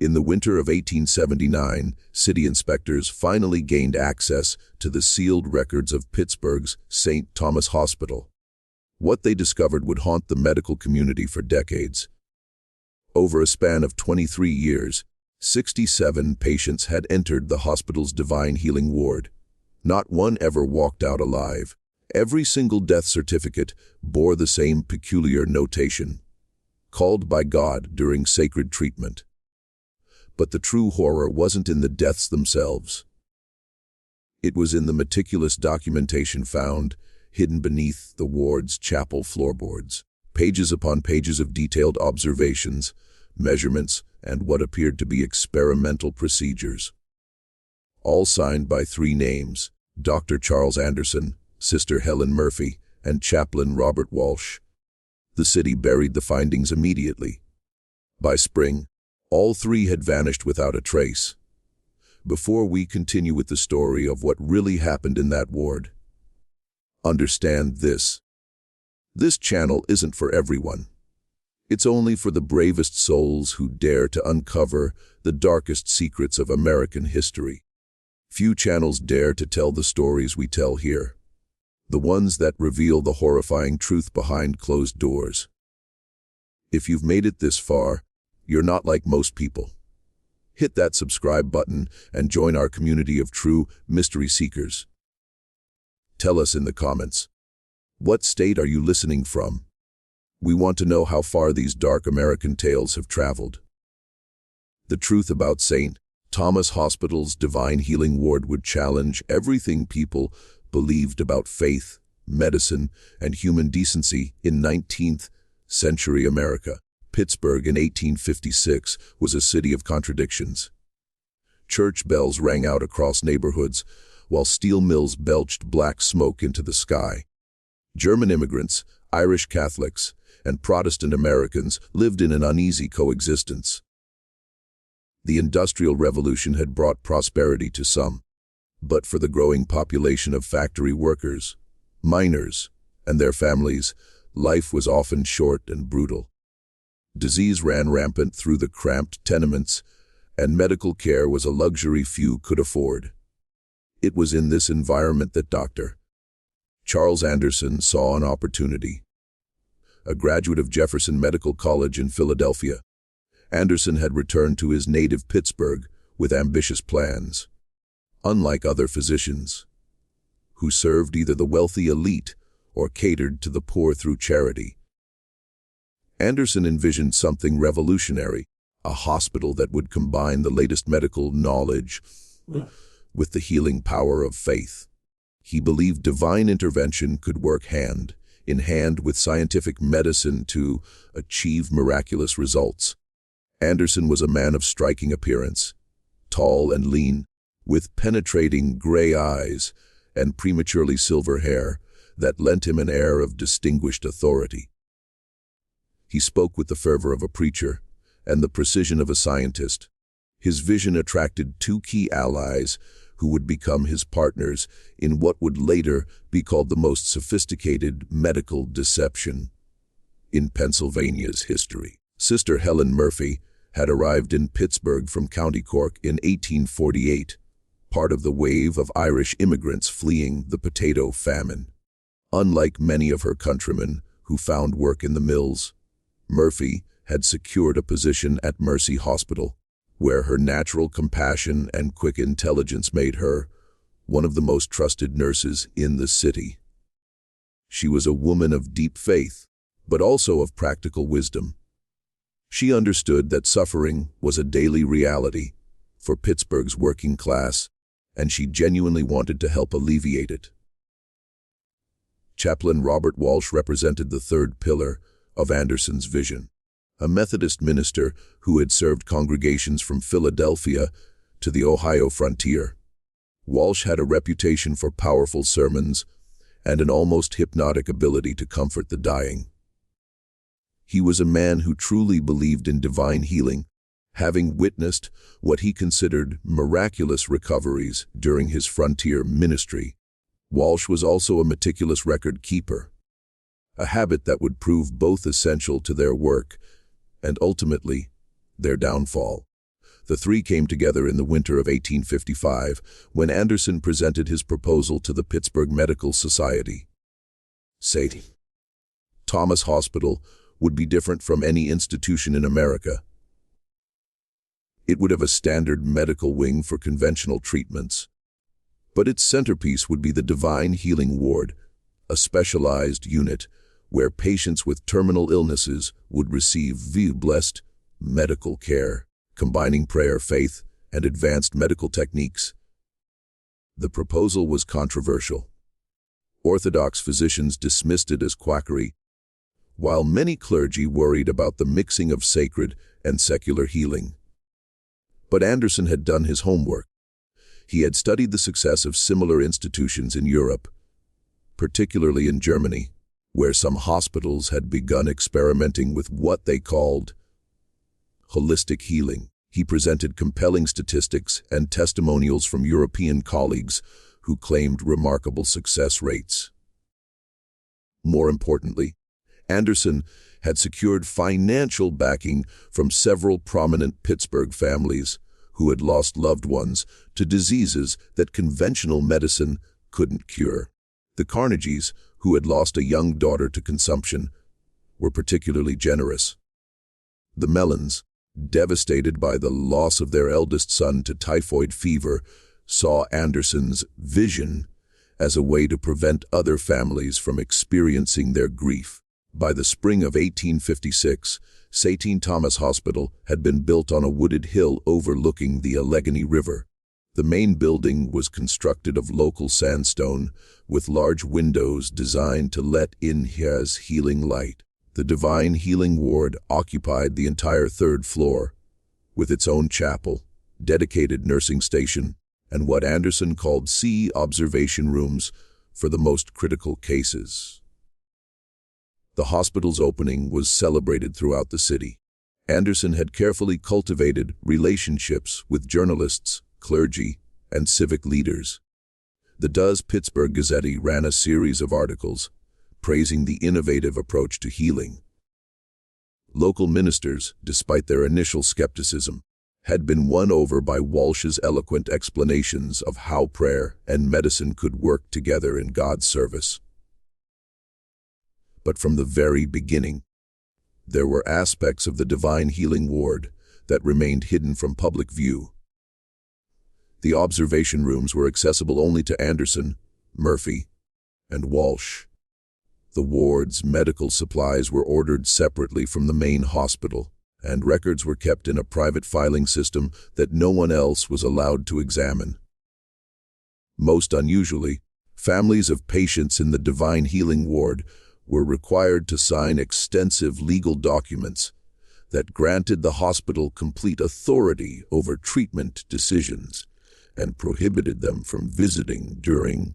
In the winter of 1879, city inspectors finally gained access to the sealed records of Pittsburgh's St. Thomas Hospital. What they discovered would haunt the medical community for decades. Over a span of 23 years, 67 patients had entered the hospital's divine healing ward. Not one ever walked out alive. Every single death certificate bore the same peculiar notation: called by God during sacred treatment. But the true horror wasn't in the deaths themselves. It was in the meticulous documentation found hidden beneath the ward's chapel floorboards. Pages upon pages of detailed observations, measurements, and what appeared to be experimental procedures. All signed by three names: Dr. Charles Anderson, Sister Helen Murphy, and Chaplain Robert Walsh. The city buried the findings immediately. By spring, all three had vanished without a trace. Before we continue with the story of what really happened in that ward, understand this. This channel isn't for everyone. It's only for the bravest souls who dare to uncover the darkest secrets of American history. Few channels dare to tell the stories we tell here, the ones that reveal the horrifying truth behind closed doors. If you've made it this far, you're not like most people. Hit that subscribe button and join our community of true mystery seekers. Tell us in the comments, what state are you listening from? We want to know how far these dark American tales have traveled. The truth about St. Thomas Hospital's divine healing ward would challenge everything people believed about faith, medicine, and human decency in 19th century America. Pittsburgh in 1856 was a city of contradictions. Church bells rang out across neighborhoods, while steel mills belched black smoke into the sky. German immigrants, Irish Catholics, and Protestant Americans lived in an uneasy coexistence. The Industrial Revolution had brought prosperity to some, but for the growing population of factory workers, miners, and their families, life was often short and brutal. Disease ran rampant through the cramped tenements, and medical care was a luxury few could afford. It was in this environment that Dr. Charles Anderson saw an opportunity. A graduate of Jefferson Medical College in Philadelphia, Anderson had returned to his native Pittsburgh with ambitious plans. Unlike other physicians, who served either the wealthy elite or catered to the poor through charity, Anderson envisioned something revolutionary, a hospital that would combine the latest medical knowledge with the healing power of faith. He believed divine intervention could work hand in hand with scientific medicine to achieve miraculous results. Anderson was a man of striking appearance, tall and lean, with penetrating gray eyes and prematurely silver hair that lent him an air of distinguished authority. He spoke with the fervor of a preacher and the precision of a scientist. His vision attracted two key allies who would become his partners in what would later be called the most sophisticated medical deception in Pennsylvania's history. Sister Helen Murphy had arrived in Pittsburgh from County Cork in 1848, part of the wave of Irish immigrants fleeing the potato famine. Unlike many of her countrymen who found work in the mills, Murphy had secured a position at Mercy Hospital, where her natural compassion and quick intelligence made her one of the most trusted nurses in the city. She was a woman of deep faith, but also of practical wisdom. She understood that suffering was a daily reality for Pittsburgh's working class, and she genuinely wanted to help alleviate it. Chaplain Robert Walsh represented the third pillar of Anderson's vision. A Methodist minister who had served congregations from Philadelphia to the Ohio frontier. Walsh had a reputation for powerful sermons and an almost hypnotic ability to comfort the dying. He was a man who truly believed in divine healing, having witnessed what he considered miraculous recoveries during his frontier ministry. Walsh was also a meticulous record keeper, a habit that would prove both essential to their work and ultimately their downfall. The three came together in the winter of 1855 when Anderson presented his proposal to the Pittsburgh Medical Society. St. Thomas Hospital would be different from any institution in America. It would have a standard medical wing for conventional treatments, but its centerpiece would be the Divine Healing Ward, a specialized unit where patients with terminal illnesses would receive blessed medical care, combining prayer, faith, and advanced medical techniques. The proposal was controversial. Orthodox physicians dismissed it as quackery, while many clergy worried about the mixing of sacred and secular healing. But Anderson had done his homework. He had studied the success of similar institutions in Europe, particularly in Germany, where some hospitals had begun experimenting with what they called holistic healing. He presented compelling statistics and testimonials from European colleagues who claimed remarkable success rates. More importantly, Anderson had secured financial backing from several prominent Pittsburgh families who had lost loved ones to diseases that conventional medicine couldn't cure. The Carnegies, who had lost a young daughter to consumption, were particularly generous. The Mellons, devastated by the loss of their eldest son to typhoid fever, saw Anderson's vision as a way to prevent other families from experiencing their grief. By the spring of 1856, St. Thomas Hospital had been built on a wooded hill overlooking the Allegheny River. The main building was constructed of local sandstone, with large windows designed to let in his healing light. The Divine Healing Ward occupied the entire third floor, with its own chapel, dedicated nursing station, and what Anderson called C observation rooms for the most critical cases. The hospital's opening was celebrated throughout the city. Anderson had carefully cultivated relationships with journalists, clergy, and civic leaders. The Does Pittsburgh Gazette ran a series of articles praising the innovative approach to healing. Local ministers, despite their initial skepticism, had been won over by Walsh's eloquent explanations of how prayer and medicine could work together in God's service. But from the very beginning, there were aspects of the Divine Healing Ward that remained hidden from public view. The observation rooms were accessible only to Anderson, Murphy, and Walsh. The ward's medical supplies were ordered separately from the main hospital, and records were kept in a private filing system that no one else was allowed to examine. Most unusually, families of patients in the Divine Healing Ward were required to sign extensive legal documents that granted the hospital complete authority over treatment decisions and prohibited them from visiting during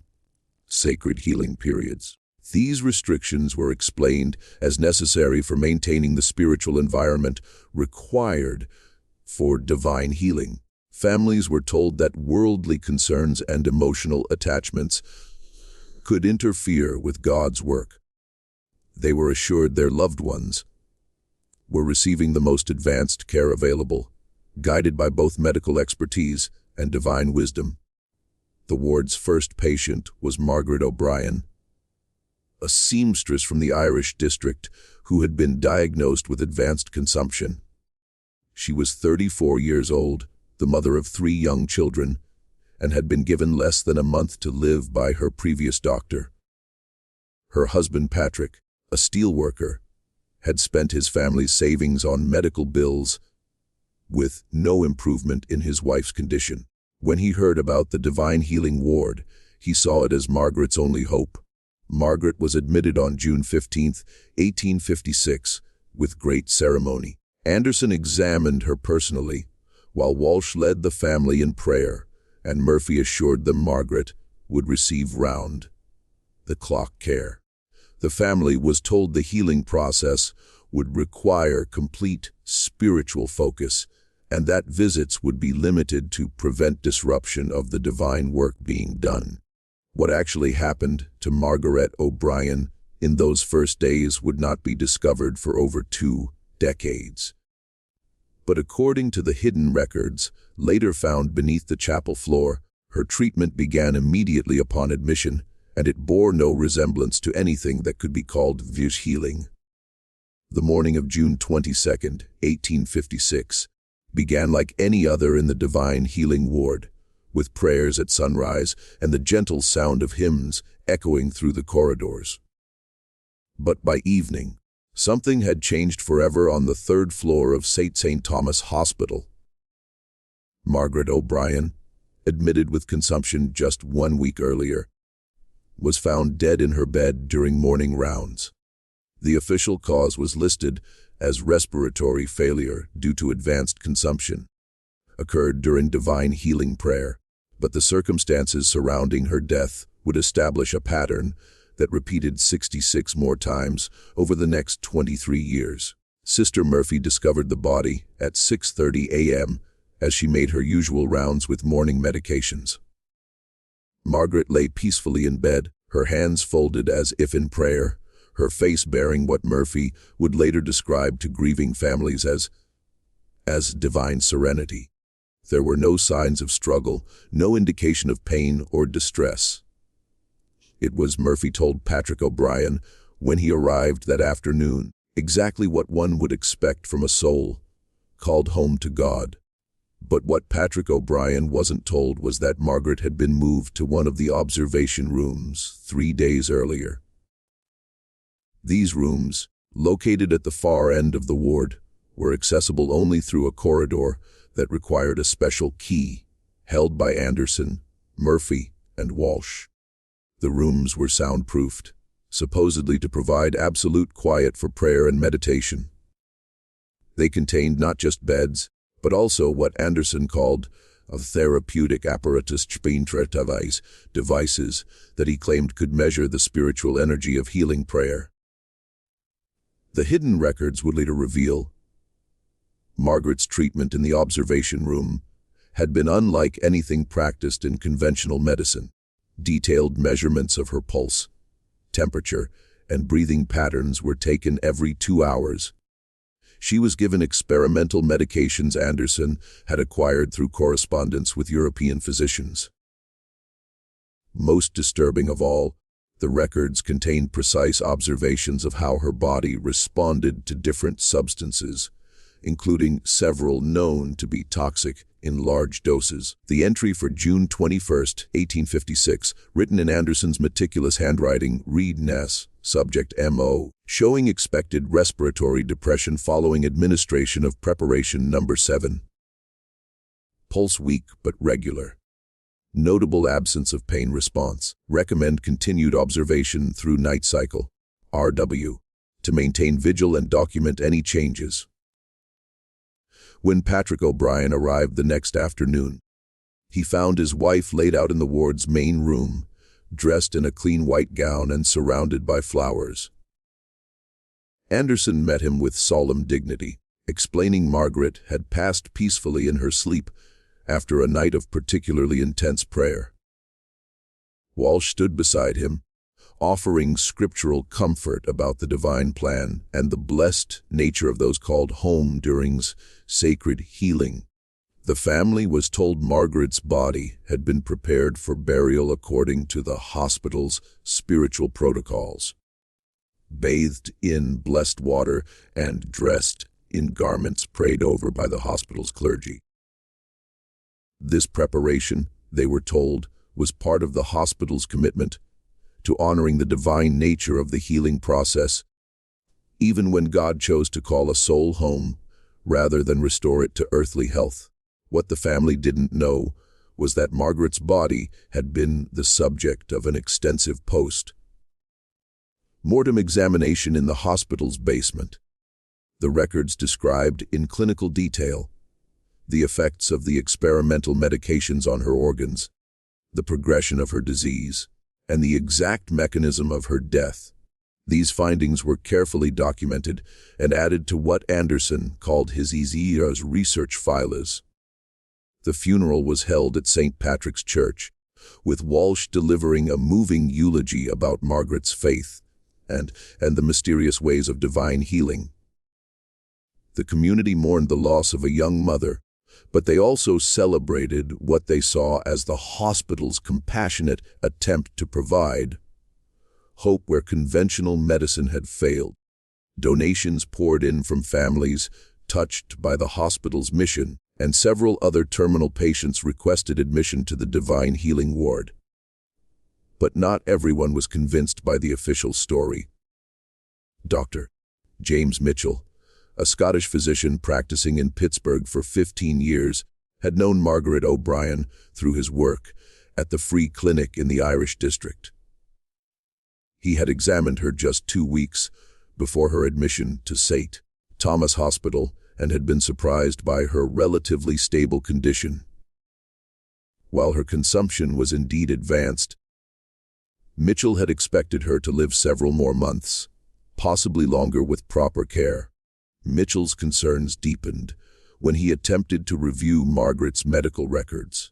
sacred healing periods. These restrictions were explained as necessary for maintaining the spiritual environment required for divine healing. Families were told that worldly concerns and emotional attachments could interfere with God's work. They were assured their loved ones were receiving the most advanced care available, guided by both medical expertise and divine wisdom. The ward's first patient was Margaret O'Brien, a seamstress from the Irish district who had been diagnosed with advanced consumption. She was 34 years old, the mother of 3 young children, and had been given less than a month to live by her previous doctor. Her husband Patrick, a steelworker, had spent his family's savings on medical bills, with no improvement in his wife's condition. When he heard about the Divine Healing Ward, he saw it as Margaret's only hope. Margaret was admitted on June 15, 1856, with great ceremony. Anderson examined her personally, while Walsh led the family in prayer, and Murphy assured them Margaret would receive round-the-clock care. The family was told the healing process would require complete spiritual focus, and that visits would be limited to prevent disruption of the divine work being done. What actually happened to Margaret O'Brien in those first days would not be discovered for over 2 decades. But according to the hidden records, later found beneath the chapel floor, her treatment began immediately upon admission, and it bore no resemblance to anything that could be called vish healing. The morning of June 22nd, 1856, began like any other in the divine healing ward, with prayers at sunrise and the gentle sound of hymns echoing through the corridors. But by evening, something had changed forever on the third floor of St. Thomas Hospital. Margaret O'Brien, admitted with consumption just 1 week earlier, was found dead in her bed during morning rounds. The official cause was listed as respiratory failure due to advanced consumption. Occurred during divine healing prayer, but the circumstances surrounding her death would establish a pattern that repeated 66 more times over the next 23 years. Sister Murphy discovered the body at 6:30 a.m. as she made her usual rounds with morning medications. Margaret lay peacefully in bed, her hands folded as if in prayer, her face bearing what Murphy would later describe to grieving families as divine serenity. There were no signs of struggle, no indication of pain or distress. It was, Murphy told Patrick O'Brien when he arrived that afternoon, exactly what one would expect from a soul called home to God. But what Patrick O'Brien wasn't told was that Margaret had been moved to one of the observation rooms 3 days earlier. These rooms, located at the far end of the ward, were accessible only through a corridor that required a special key, held by Anderson, Murphy, and Walsh. The rooms were soundproofed, supposedly to provide absolute quiet for prayer and meditation. They contained not just beds, but also what Anderson called a therapeutic apparatus, devices that he claimed could measure the spiritual energy of healing prayer. The hidden records would later reveal Margaret's treatment in the observation room had been unlike anything practiced in conventional medicine. Detailed measurements of her pulse, temperature, and breathing patterns were taken every 2 hours. She was given experimental medications Anderson had acquired through correspondence with European physicians. Most disturbing of all, the records contained precise observations of how her body responded to different substances, including several known to be toxic in large doses. The entry for June 21, 1856, written in Anderson's meticulous handwriting, read Ness, subject M.O., showing expected respiratory depression following administration of preparation number 7. Pulse weak but regular. Notable absence of pain response. Recommend continued observation through night cycle, RW, to maintain vigil and document any changes. When Patrick O'Brien arrived the next afternoon, he found his wife laid out in the ward's main room, dressed in a clean white gown and surrounded by flowers. Anderson met him with solemn dignity, explaining Margaret had passed peacefully in her sleep after a night of particularly intense prayer. Walsh stood beside him, offering scriptural comfort about the divine plan and the blessed nature of those called home during's sacred healing. The family was told Margaret's body had been prepared for burial according to the hospital's spiritual protocols, bathed in blessed water and dressed in garments prayed over by the hospital's clergy. This preparation, they were told, was part of the hospital's commitment to honoring the divine nature of the healing process, even when God chose to call a soul home rather than restore it to earthly health. What the family didn't know was that Margaret's body had been the subject of an extensive post-mortem examination in the hospital's basement. The records described in clinical detail the effects of the experimental medications on her organs, the progression of her disease, and the exact mechanism of her death. These findings were carefully documented and added to what Anderson called his research files. The funeral was held at St. Patrick's Church, with Walsh delivering a moving eulogy about Margaret's faith and the mysterious ways of divine healing. The community mourned the loss of a young mother, but they also celebrated what they saw as the hospital's compassionate attempt to provide hope where conventional medicine had failed. Donations poured in from families touched by the hospital's mission, and several other terminal patients requested admission to the Divine Healing Ward. But not everyone was convinced by the official story. Dr. James Mitchell, a Scottish physician practicing in Pittsburgh for 15 years, had known Margaret O'Brien through his work at the Free Clinic in the Irish district. He had examined her just 2 weeks before her admission to St. Thomas Hospital and had been surprised by her relatively stable condition. While her consumption was indeed advanced, Mitchell had expected her to live several more months, possibly longer with proper care. Mitchell's concerns deepened when he attempted to review Margaret's medical records.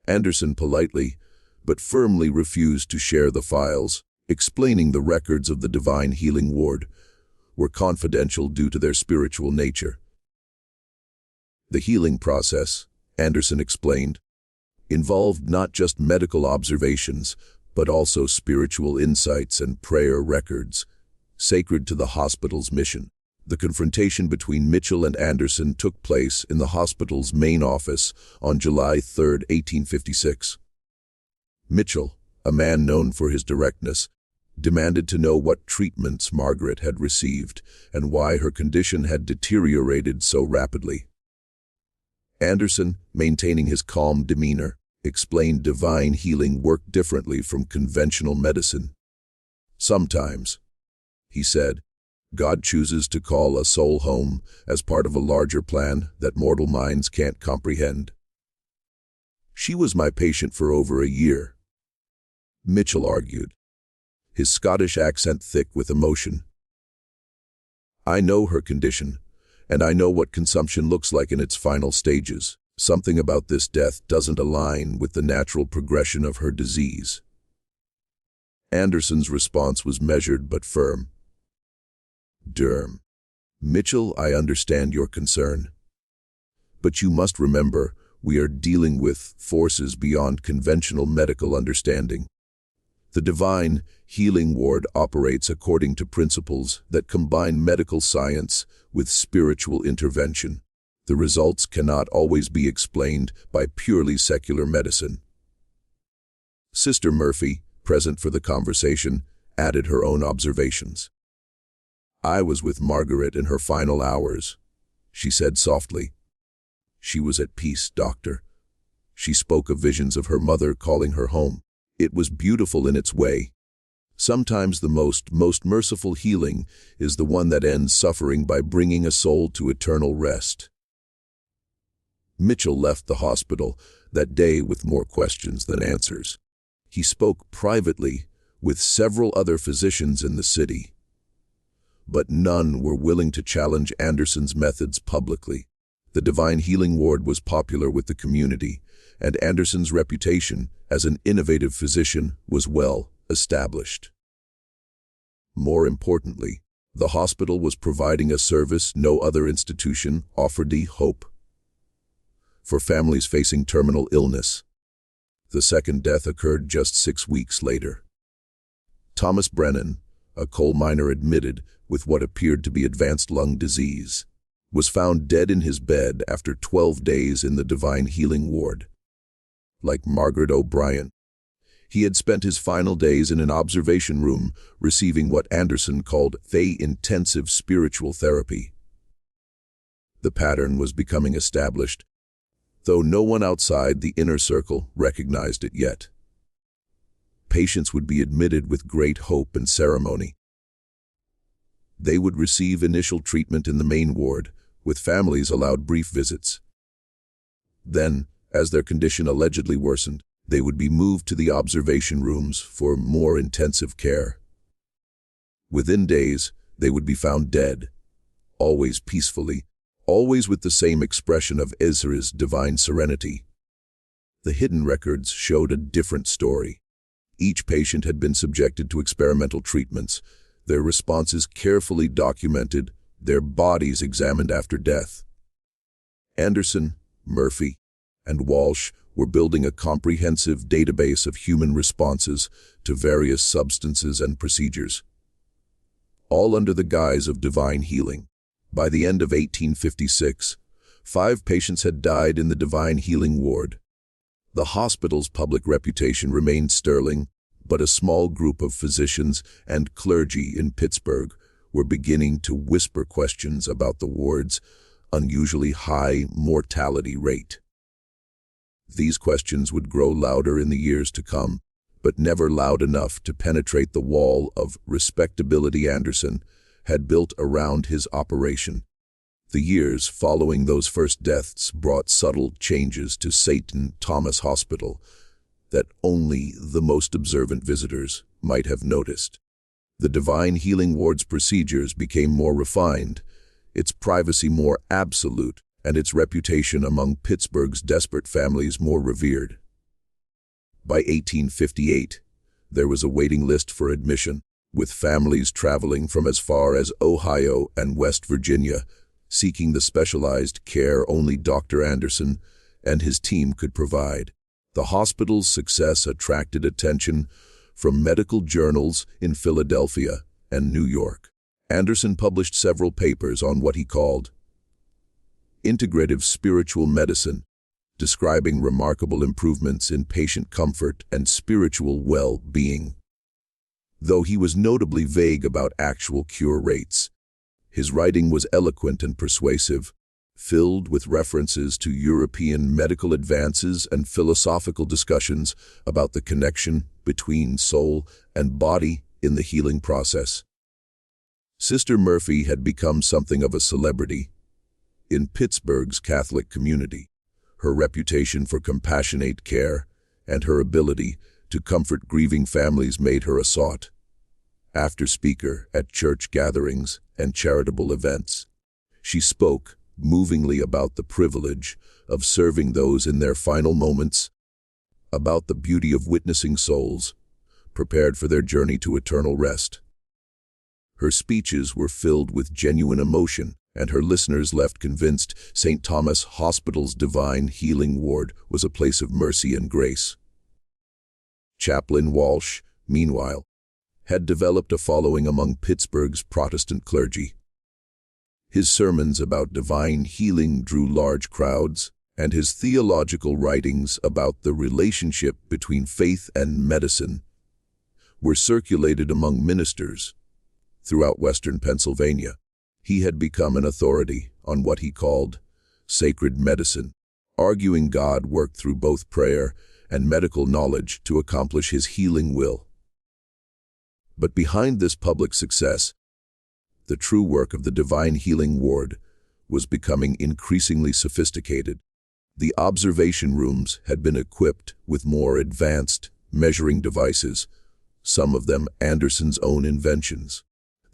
Anderson politely but firmly refused to share the files, explaining the records of the Divine Healing Ward were confidential due to their spiritual nature. The healing process, Anderson explained, involved not just medical observations, but also spiritual insights and prayer records, sacred to the hospital's mission. The confrontation between Mitchell and Anderson took place in the hospital's main office on July 3, 1856. Mitchell, a man known for his directness, demanded to know what treatments Margaret had received and why her condition had deteriorated so rapidly. Anderson, maintaining his calm demeanor, explained divine healing worked differently from conventional medicine. Sometimes, he said, God chooses to call a soul home as part of a larger plan that mortal minds can't comprehend. She was my patient for over a year, Mitchell argued, his Scottish accent thick with emotion. I know her condition, and I know what consumption looks like in its final stages. Something about this death doesn't align with the natural progression of her disease. Anderson's response was measured but firm. Derm. Mitchell, I understand your concern. But you must remember, we are dealing with forces beyond conventional medical understanding. The Divine Healing Ward operates according to principles that combine medical science with spiritual intervention. The results cannot always be explained by purely secular medicine. Sister Murphy, present for the conversation, added her own observations. I was with Margaret in her final hours, she said softly. She was at peace, Doctor. She spoke of visions of her mother calling her home. It was beautiful in its way. Sometimes the most merciful healing is the one that ends suffering by bringing a soul to eternal rest. Mitchell left the hospital that day with more questions than answers. He spoke privately with several other physicians in the city, but none were willing to challenge Anderson's methods publicly. The Divine Healing Ward was popular with the community, and Anderson's reputation as an innovative physician was well established. More importantly, the hospital was providing a service no other institution offered: hope for families facing terminal illness. The second death occurred just 6 weeks later. Thomas Brennan, a coal miner admitted with what appeared to be advanced lung disease, was found dead in his bed after 12 days in the Divine Healing Ward. Like Margaret O'Brien, he had spent his final days in an observation room receiving what Anderson called intensive spiritual therapy. The pattern was becoming established, though no one outside the inner circle recognized it yet. Patients would be admitted with great hope and ceremony. They would receive initial treatment in the main ward, with families allowed brief visits. Then, as their condition allegedly worsened, they would be moved to the observation rooms for more intensive care. Within days, they would be found dead, always peacefully, always with the same expression of Ezra's divine serenity. The hidden records showed a different story. Each patient had been subjected to experimental treatments, their responses carefully documented their bodies examined after death. Anderson, Murphy, and Walsh were building a comprehensive database of human responses to various substances and procedures, all under the guise of divine healing. By the end of 1856, 5 patients had died in the divine healing ward. The hospital's public reputation remained sterling, but a small group of physicians and clergy in Pittsburgh were beginning to whisper questions about the ward's unusually high mortality rate. These questions would grow louder in the years to come, but never loud enough to penetrate the wall of respectability Anderson had built around his operation. The years following those first deaths brought subtle changes to St. Thomas Hospital that only the most observant visitors might have noticed. The divine healing ward's procedures became more refined, its privacy more absolute, and its reputation among Pittsburgh's desperate families more revered. By 1858, there was a waiting list for admission, with families traveling from as far as Ohio and West Virginia, seeking the specialized care only Dr. Anderson and his team could provide. The hospital's success attracted attention from medical journals in Philadelphia and New York. Anderson published several papers on what he called integrative spiritual medicine, describing remarkable improvements in patient comfort and spiritual well-being. Though he was notably vague about actual cure rates, his writing was eloquent and persuasive, filled with references to European medical advances and philosophical discussions about the connection between soul and body in the healing process. Sister Murphy had become something of a celebrity in Pittsburgh's Catholic community. Her reputation for compassionate care and her ability to comfort grieving families made her a sought-after speaker at church gatherings and charitable events. She spoke movingly about the privilege of serving those in their final moments, about the beauty of witnessing souls prepared for their journey to eternal rest. Her speeches were filled with genuine emotion, and her listeners left convinced St. Thomas Hospital's divine healing ward was a place of mercy and grace. Chaplain Walsh, meanwhile, had developed a following among Pittsburgh's Protestant clergy. His sermons about divine healing drew large crowds, and his theological writings about the relationship between faith and medicine were circulated among ministers throughout western Pennsylvania. He had become an authority on what he called sacred medicine, arguing God worked through both prayer and medical knowledge to accomplish his healing will. But behind this public success, the true work of the divine healing ward was becoming increasingly sophisticated. The observation rooms had been equipped with more advanced measuring devices, some of them Anderson's own inventions.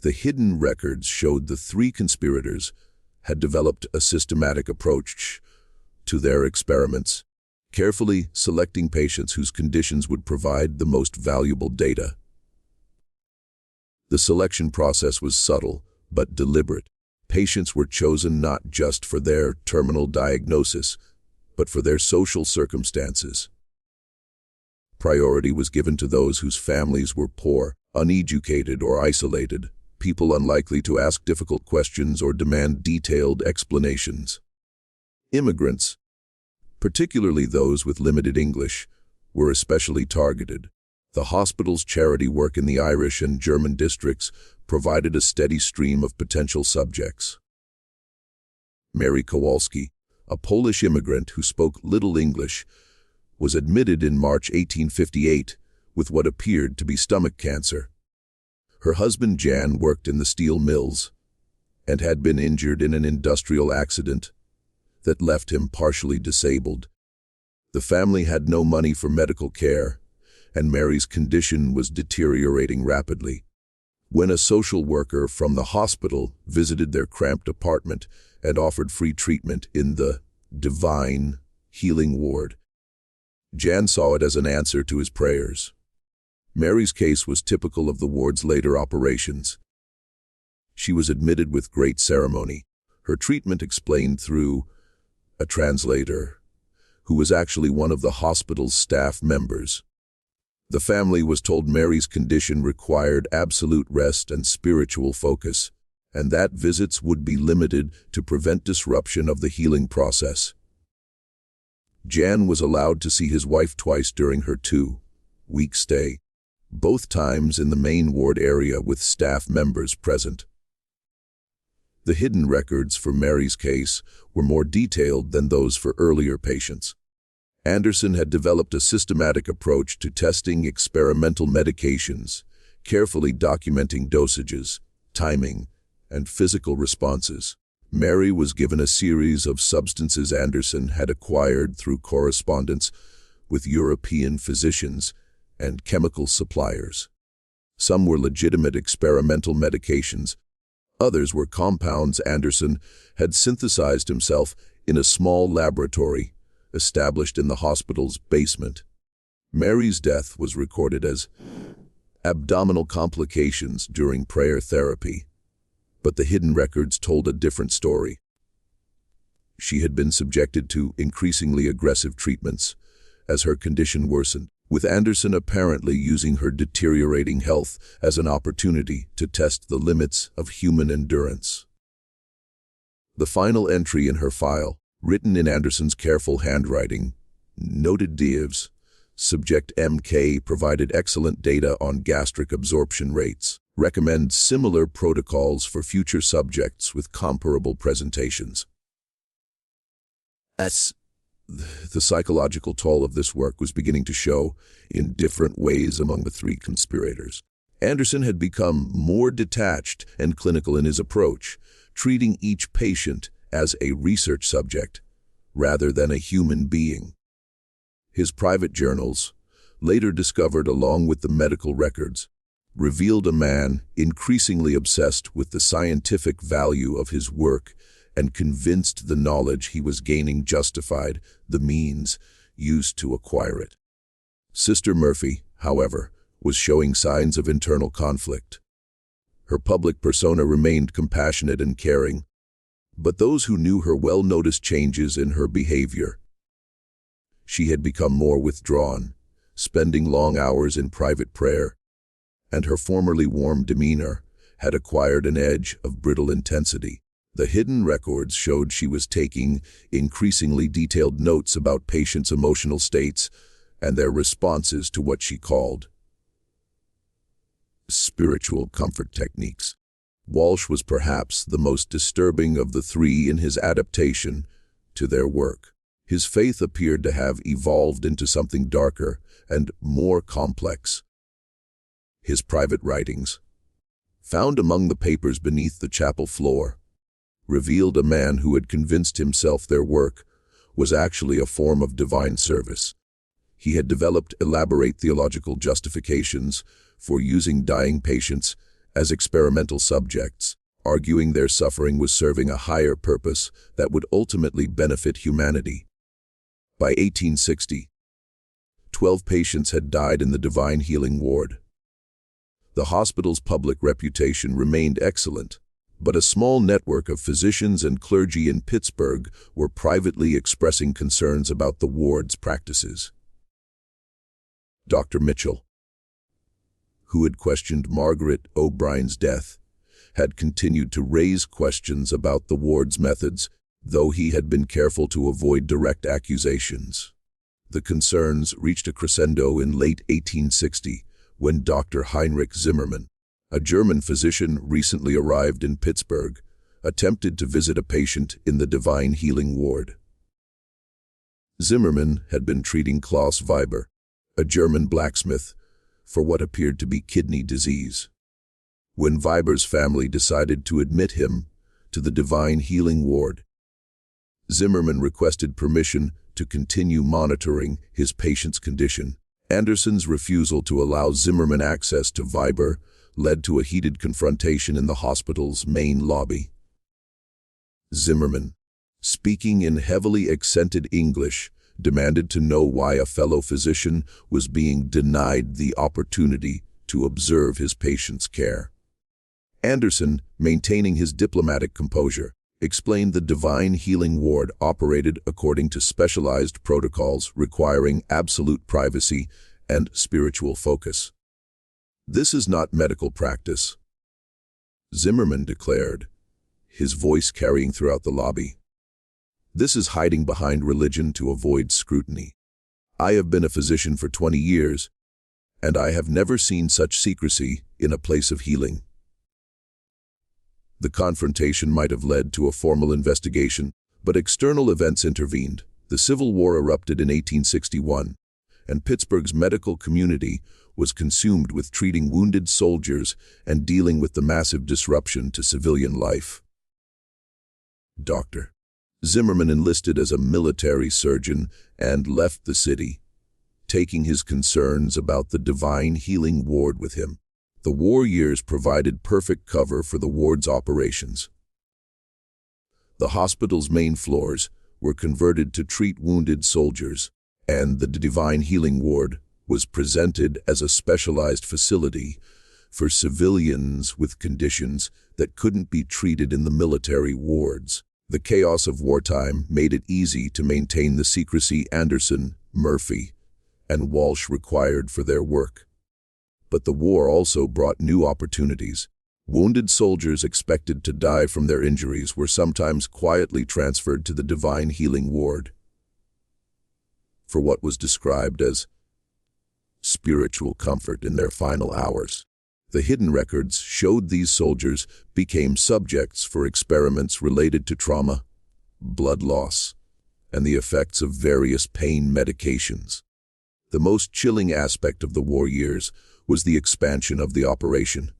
The hidden records showed the 3 conspirators had developed a systematic approach to their experiments, carefully selecting patients whose conditions would provide the most valuable data. The selection process was subtle but deliberate. Patients were chosen not just for their terminal diagnosis, but for their social circumstances. Priority was given to those whose families were poor, uneducated, or isolated, people unlikely to ask difficult questions or demand detailed explanations. Immigrants, particularly those with limited English, were especially targeted. The hospital's charity work in the Irish and German districts provided a steady stream of potential subjects. Mary Kowalski, a Polish immigrant who spoke little English, was admitted in March 1858 with what appeared to be stomach cancer. Her husband Jan worked in the steel mills and had been injured in an industrial accident that left him partially disabled. The family had no money for medical care, and Mary's condition was deteriorating rapidly. When a social worker from the hospital visited their cramped apartment and offered free treatment in the divine healing ward, Jan saw it as an answer to his prayers. Mary's case was typical of the ward's later operations. She was admitted with great ceremony, her treatment explained through a translator, who was actually one of the hospital's staff members. The family was told Mary's condition required absolute rest and spiritual focus, and that visits would be limited to prevent disruption of the healing process. Jan was allowed to see his wife twice during her 2-week stay, both times in the main ward area with staff members present. The hidden records for Mary's case were more detailed than those for earlier patients. Anderson had developed a systematic approach to testing experimental medications, carefully documenting dosages, timing, and physical responses. Mary was given a series of substances Anderson had acquired through correspondence with European physicians and chemical suppliers. Some were legitimate experimental medications. Others were compounds Anderson had synthesized himself in a small laboratory established in the hospital's basement. Mary's death was recorded as abdominal complications during prayer therapy, but the hidden records told a different story. She had been subjected to increasingly aggressive treatments as her condition worsened, with Anderson apparently using her deteriorating health as an opportunity to test the limits of human endurance. The final entry in her file, written in Anderson's careful handwriting, noted Diev's subject MK provided excellent data on gastric absorption rates, recommend similar protocols for future subjects with comparable presentations. The psychological toll of this work was beginning to show in different ways among the three conspirators. Anderson had become more detached and clinical in his approach, treating each patient as a research subject rather than a human being. His private journals, later discovered along with the medical records, revealed a man increasingly obsessed with the scientific value of his work and convinced the knowledge he was gaining justified the means used to acquire it. Sister Murphy, however, was showing signs of internal conflict. Her public persona remained compassionate and caring, but those who knew her well noticed changes in her behavior. She had become more withdrawn, spending long hours in private prayer, and her formerly warm demeanor had acquired an edge of brittle intensity. The hidden records showed she was taking increasingly detailed notes about patients' emotional states and their responses to what she called spiritual comfort techniques. Walsh was perhaps the most disturbing of the three in his adaptation to their work. His faith appeared to have evolved into something darker and more complex. His private writings, found among the papers beneath the chapel floor, revealed a man who had convinced himself their work was actually a form of divine service. He had developed elaborate theological justifications for using dying patients as experimental subjects, arguing their suffering was serving a higher purpose that would ultimately benefit humanity. By 1860, 12 patients had died in the divine healing ward. The hospital's public reputation remained excellent, but a small network of physicians and clergy in Pittsburgh were privately expressing concerns about the ward's practices. Dr. Mitchell, who had questioned Margaret O'Brien's death, had continued to raise questions about the ward's methods, though he had been careful to avoid direct accusations. The concerns reached a crescendo in late 1860 when Dr. Heinrich Zimmermann, a German physician recently arrived in Pittsburgh, attempted to visit a patient in the divine healing ward. Zimmermann had been treating Klaus Weiber, a German blacksmith, for what appeared to be kidney disease. When Weiber's family decided to admit him to the divine healing ward, Zimmermann requested permission to continue monitoring his patient's condition. Anderson's refusal to allow Zimmermann access to Weiber led to a heated confrontation in the hospital's main lobby. Zimmermann, speaking in heavily accented English, demanded to know why a fellow physician was being denied the opportunity to observe his patient's care. Anderson, maintaining his diplomatic composure, explained the divine healing ward operated according to specialized protocols requiring absolute privacy and spiritual focus. "This is not medical practice," Zimmerman declared, his voice carrying throughout the lobby. "This is hiding behind religion to avoid scrutiny. I have been a physician for 20 years, and I have never seen such secrecy in a place of healing." The confrontation might have led to a formal investigation, but external events intervened. The Civil War erupted in 1861, and Pittsburgh's medical community was consumed with treating wounded soldiers and dealing with the massive disruption to civilian life. Dr. Zimmerman enlisted as a military surgeon and left the city, taking his concerns about the divine healing ward with him. The war years provided perfect cover for the ward's operations. The hospital's main floors were converted to treat wounded soldiers, and the divine healing ward was presented as a specialized facility for civilians with conditions that couldn't be treated in the military wards. The chaos of wartime made it easy to maintain the secrecy Anderson, Murphy, and Walsh required for their work. But the war also brought new opportunities. Wounded soldiers expected to die from their injuries were sometimes quietly transferred to the divine healing ward for what was described as spiritual comfort in their final hours. The hidden records showed these soldiers became subjects for experiments related to trauma, blood loss, and the effects of various pain medications. The most chilling aspect of the war years was the expansion of the operation.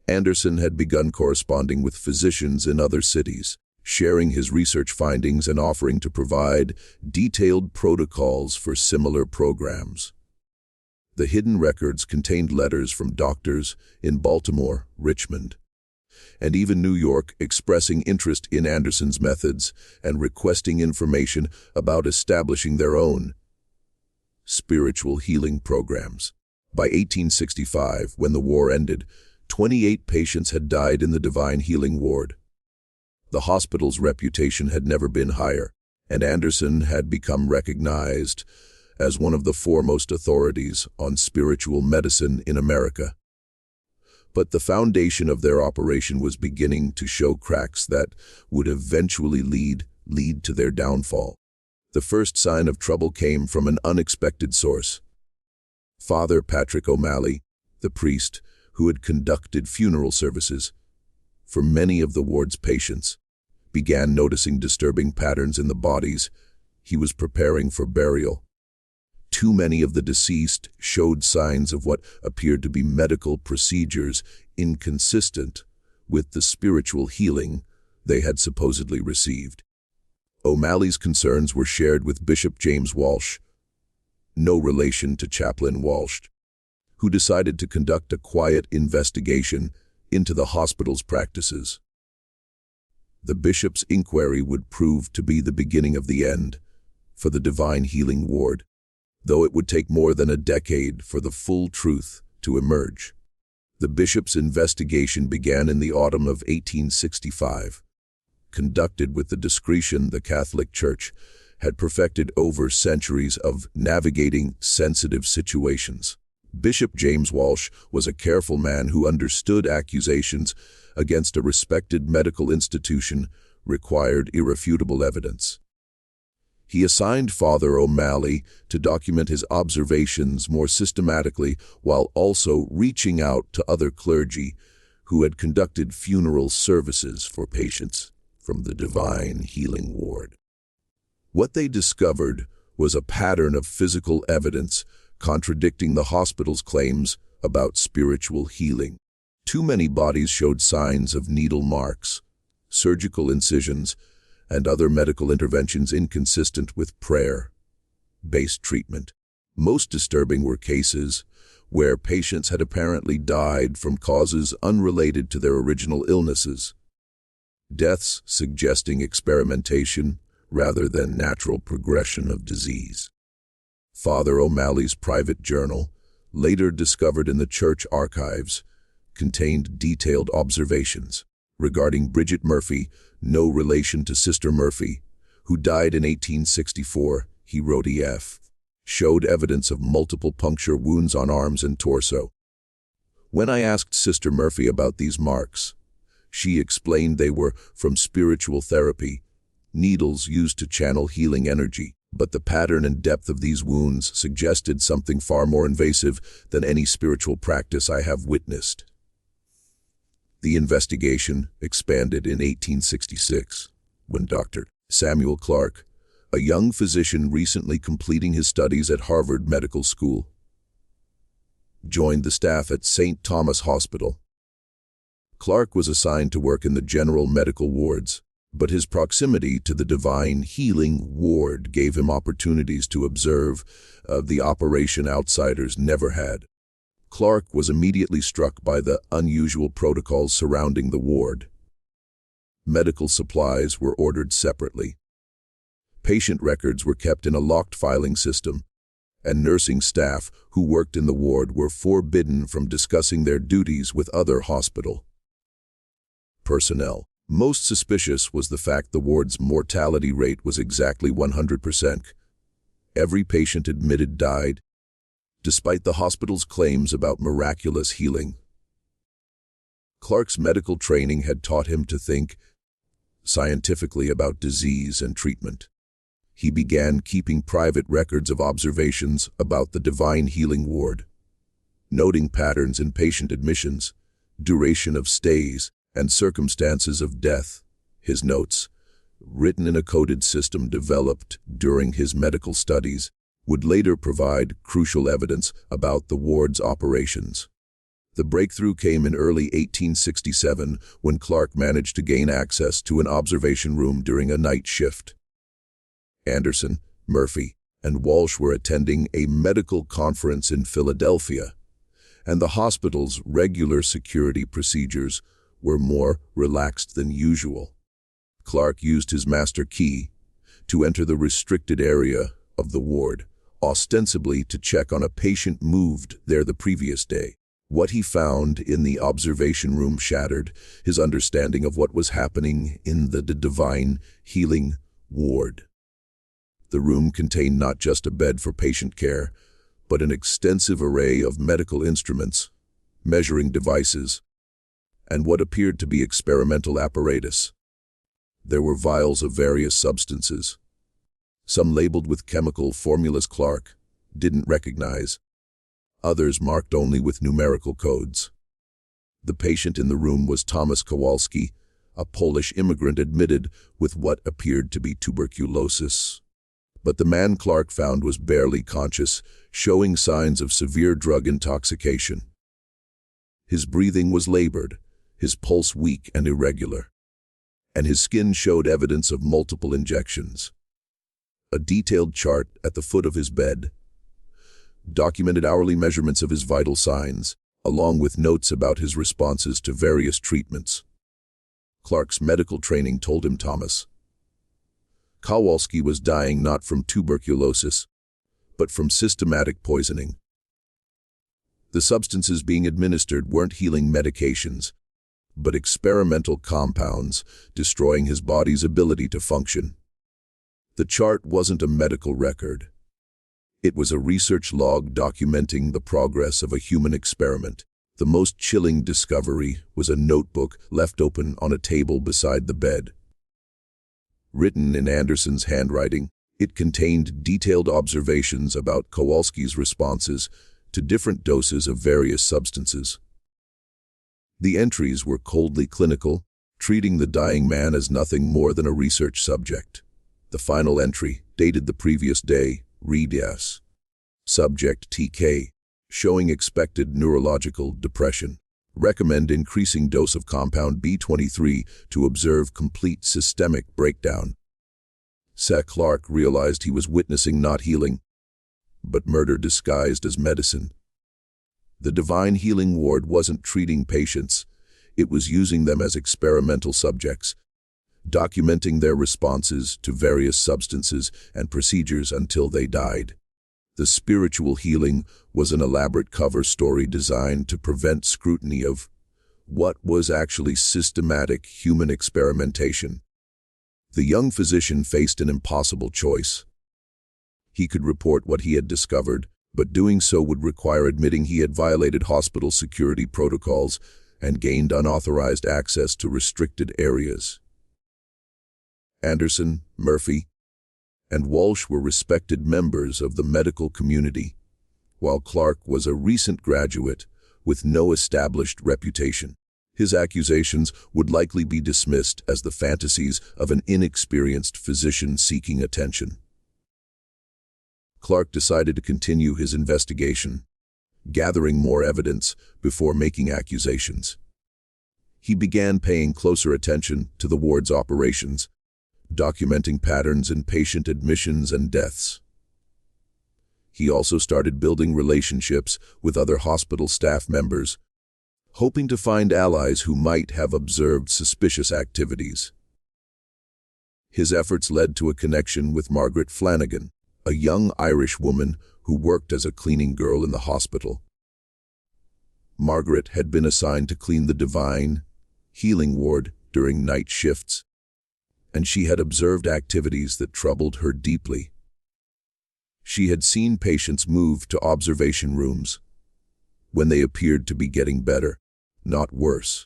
Anderson had begun corresponding with physicians in other cities, sharing his research findings and offering to provide detailed protocols for similar programs. The hidden records contained letters from doctors in Baltimore, Richmond, and even New York expressing interest in Anderson's methods and requesting information about establishing their own spiritual healing programs. By 1865, when the war ended, 28 patients had died in the divine healing ward. The hospital's reputation had never been higher, and Anderson had become recognized as one of the foremost authorities on spiritual medicine in America. But the foundation of their operation was beginning to show cracks that would eventually lead to their downfall. The first sign of trouble came from an unexpected source. Father Patrick O'Malley, the priest who had conducted funeral services for many of the ward's patients, began noticing disturbing patterns in the bodies he was preparing for burial. Too many of the deceased showed signs of what appeared to be medical procedures inconsistent with the spiritual healing they had supposedly received. O'Malley's concerns were shared with Bishop James Walsh, no relation to Chaplain Walsh, who decided to conduct a quiet investigation into the hospital's practices. The bishop's inquiry would prove to be the beginning of the end for the divine healing ward, though it would take more than a decade for the full truth to emerge. The bishop's investigation began in the autumn of 1865. Conducted with the discretion the Catholic Church had perfected over centuries of navigating sensitive situations. Bishop James Walsh was a careful man who understood accusations against a respected medical institution required irrefutable evidence. He assigned Father O'Malley to document his observations more systematically while also reaching out to other clergy who had conducted funeral services for patients from the divine healing ward. What they discovered was a pattern of physical evidence contradicting the hospital's claims about spiritual healing. Too many bodies showed signs of needle marks, surgical incisions, and other medical interventions inconsistent with prayer-based treatment. Most disturbing were cases where patients had apparently died from causes unrelated to their original illnesses, deaths suggesting experimentation rather than natural progression of disease. Father O'Malley's private journal, later discovered in the church archives, contained detailed observations regarding Bridget Murphy, no relation to Sister Murphy, who died in 1864. He wrote EF. Showed evidence of multiple puncture wounds on arms and torso. When I asked Sister Murphy about these marks, she explained they were from spiritual therapy, needles used to channel healing energy, but the pattern and depth of these wounds suggested something far more invasive than any spiritual practice I have witnessed. The investigation expanded in 1866, when Dr. Samuel Clark, a young physician recently completing his studies at Harvard Medical School, joined the staff at St. Thomas Hospital. Clark was assigned to work in the general medical wards, but his proximity to the divine healing ward gave him opportunities to observe the operation outsiders never had. Clark was immediately struck by the unusual protocols surrounding the ward. Medical supplies were ordered separately. Patient records were kept in a locked filing system, and nursing staff who worked in the ward were forbidden from discussing their duties with other hospital personnel. Most suspicious was the fact the ward's mortality rate was exactly 100%. Every patient admitted died, despite the hospital's claims about miraculous healing. Clark's medical training had taught him to think scientifically about disease and treatment. He began keeping private records of observations about the divine healing ward, noting patterns in patient admissions, duration of stays, and circumstances of death. His notes, written in a coded system developed during his medical studies, would later provide crucial evidence about the ward's operations. The breakthrough came in early 1867 when Clark managed to gain access to an observation room during a night shift. Anderson, Murphy, and Walsh were attending a medical conference in Philadelphia, and the hospital's regular security procedures were more relaxed than usual. Clark used his master key to enter the restricted area of the ward, ostensibly to check on a patient moved there the previous day. What he found in the observation room shattered his understanding of what was happening in the divine healing ward. The room contained not just a bed for patient care, but an extensive array of medical instruments, measuring devices, and what appeared to be experimental apparatus. There were vials of various substances, some labeled with chemical formulas Clark didn't recognize, others marked only with numerical codes. The patient in the room was Thomas Kowalski, a Polish immigrant admitted with what appeared to be tuberculosis. But the man Clark found was barely conscious, showing signs of severe drug intoxication. His breathing was labored, his pulse weak and irregular, and his skin showed evidence of multiple injections. A detailed chart at the foot of his bed documented hourly measurements of his vital signs, along with notes about his responses to various treatments. Clark's medical training told him Thomas Kowalski was dying not from tuberculosis, but from systematic poisoning. The substances being administered weren't healing medications, but experimental compounds, destroying his body's ability to function. The chart wasn't a medical record. It was a research log documenting the progress of a human experiment. The most chilling discovery was a notebook left open on a table beside the bed. Written in Anderson's handwriting, it contained detailed observations about Kowalski's responses to different doses of various substances. The entries were coldly clinical, treating the dying man as nothing more than a research subject. The final entry, dated the previous day, read yes. Subject TK, showing expected neurological depression. Recommend increasing dose of compound B23 to observe complete systemic breakdown. Clark realized he was witnessing not healing, but murder disguised as medicine. The divine healing ward wasn't treating patients, it was using them as experimental subjects, documenting their responses to various substances and procedures until they died. The spiritual healing was an elaborate cover story designed to prevent scrutiny of What was actually systematic human experimentation? The young physician faced an impossible choice. He could report what he had discovered, but doing so would require admitting he had violated hospital security protocols and gained unauthorized access to restricted areas. Anderson, Murphy, and Walsh were respected members of the medical community, while Clark was a recent graduate with no established reputation. His accusations would likely be dismissed as the fantasies of an inexperienced physician seeking attention. Clark decided to continue his investigation, gathering more evidence before making accusations. He began paying closer attention to the ward's operations, documenting patterns in patient admissions and deaths. He also started building relationships with other hospital staff members, hoping to find allies who might have observed suspicious activities. His efforts led to a connection with Margaret Flanagan, a young Irish woman who worked as a cleaning girl in the hospital. Margaret had been assigned to clean the Divine Healing ward during night shifts, and she had observed activities that troubled her deeply. She had seen patients move to observation rooms when they appeared to be getting better, not worse.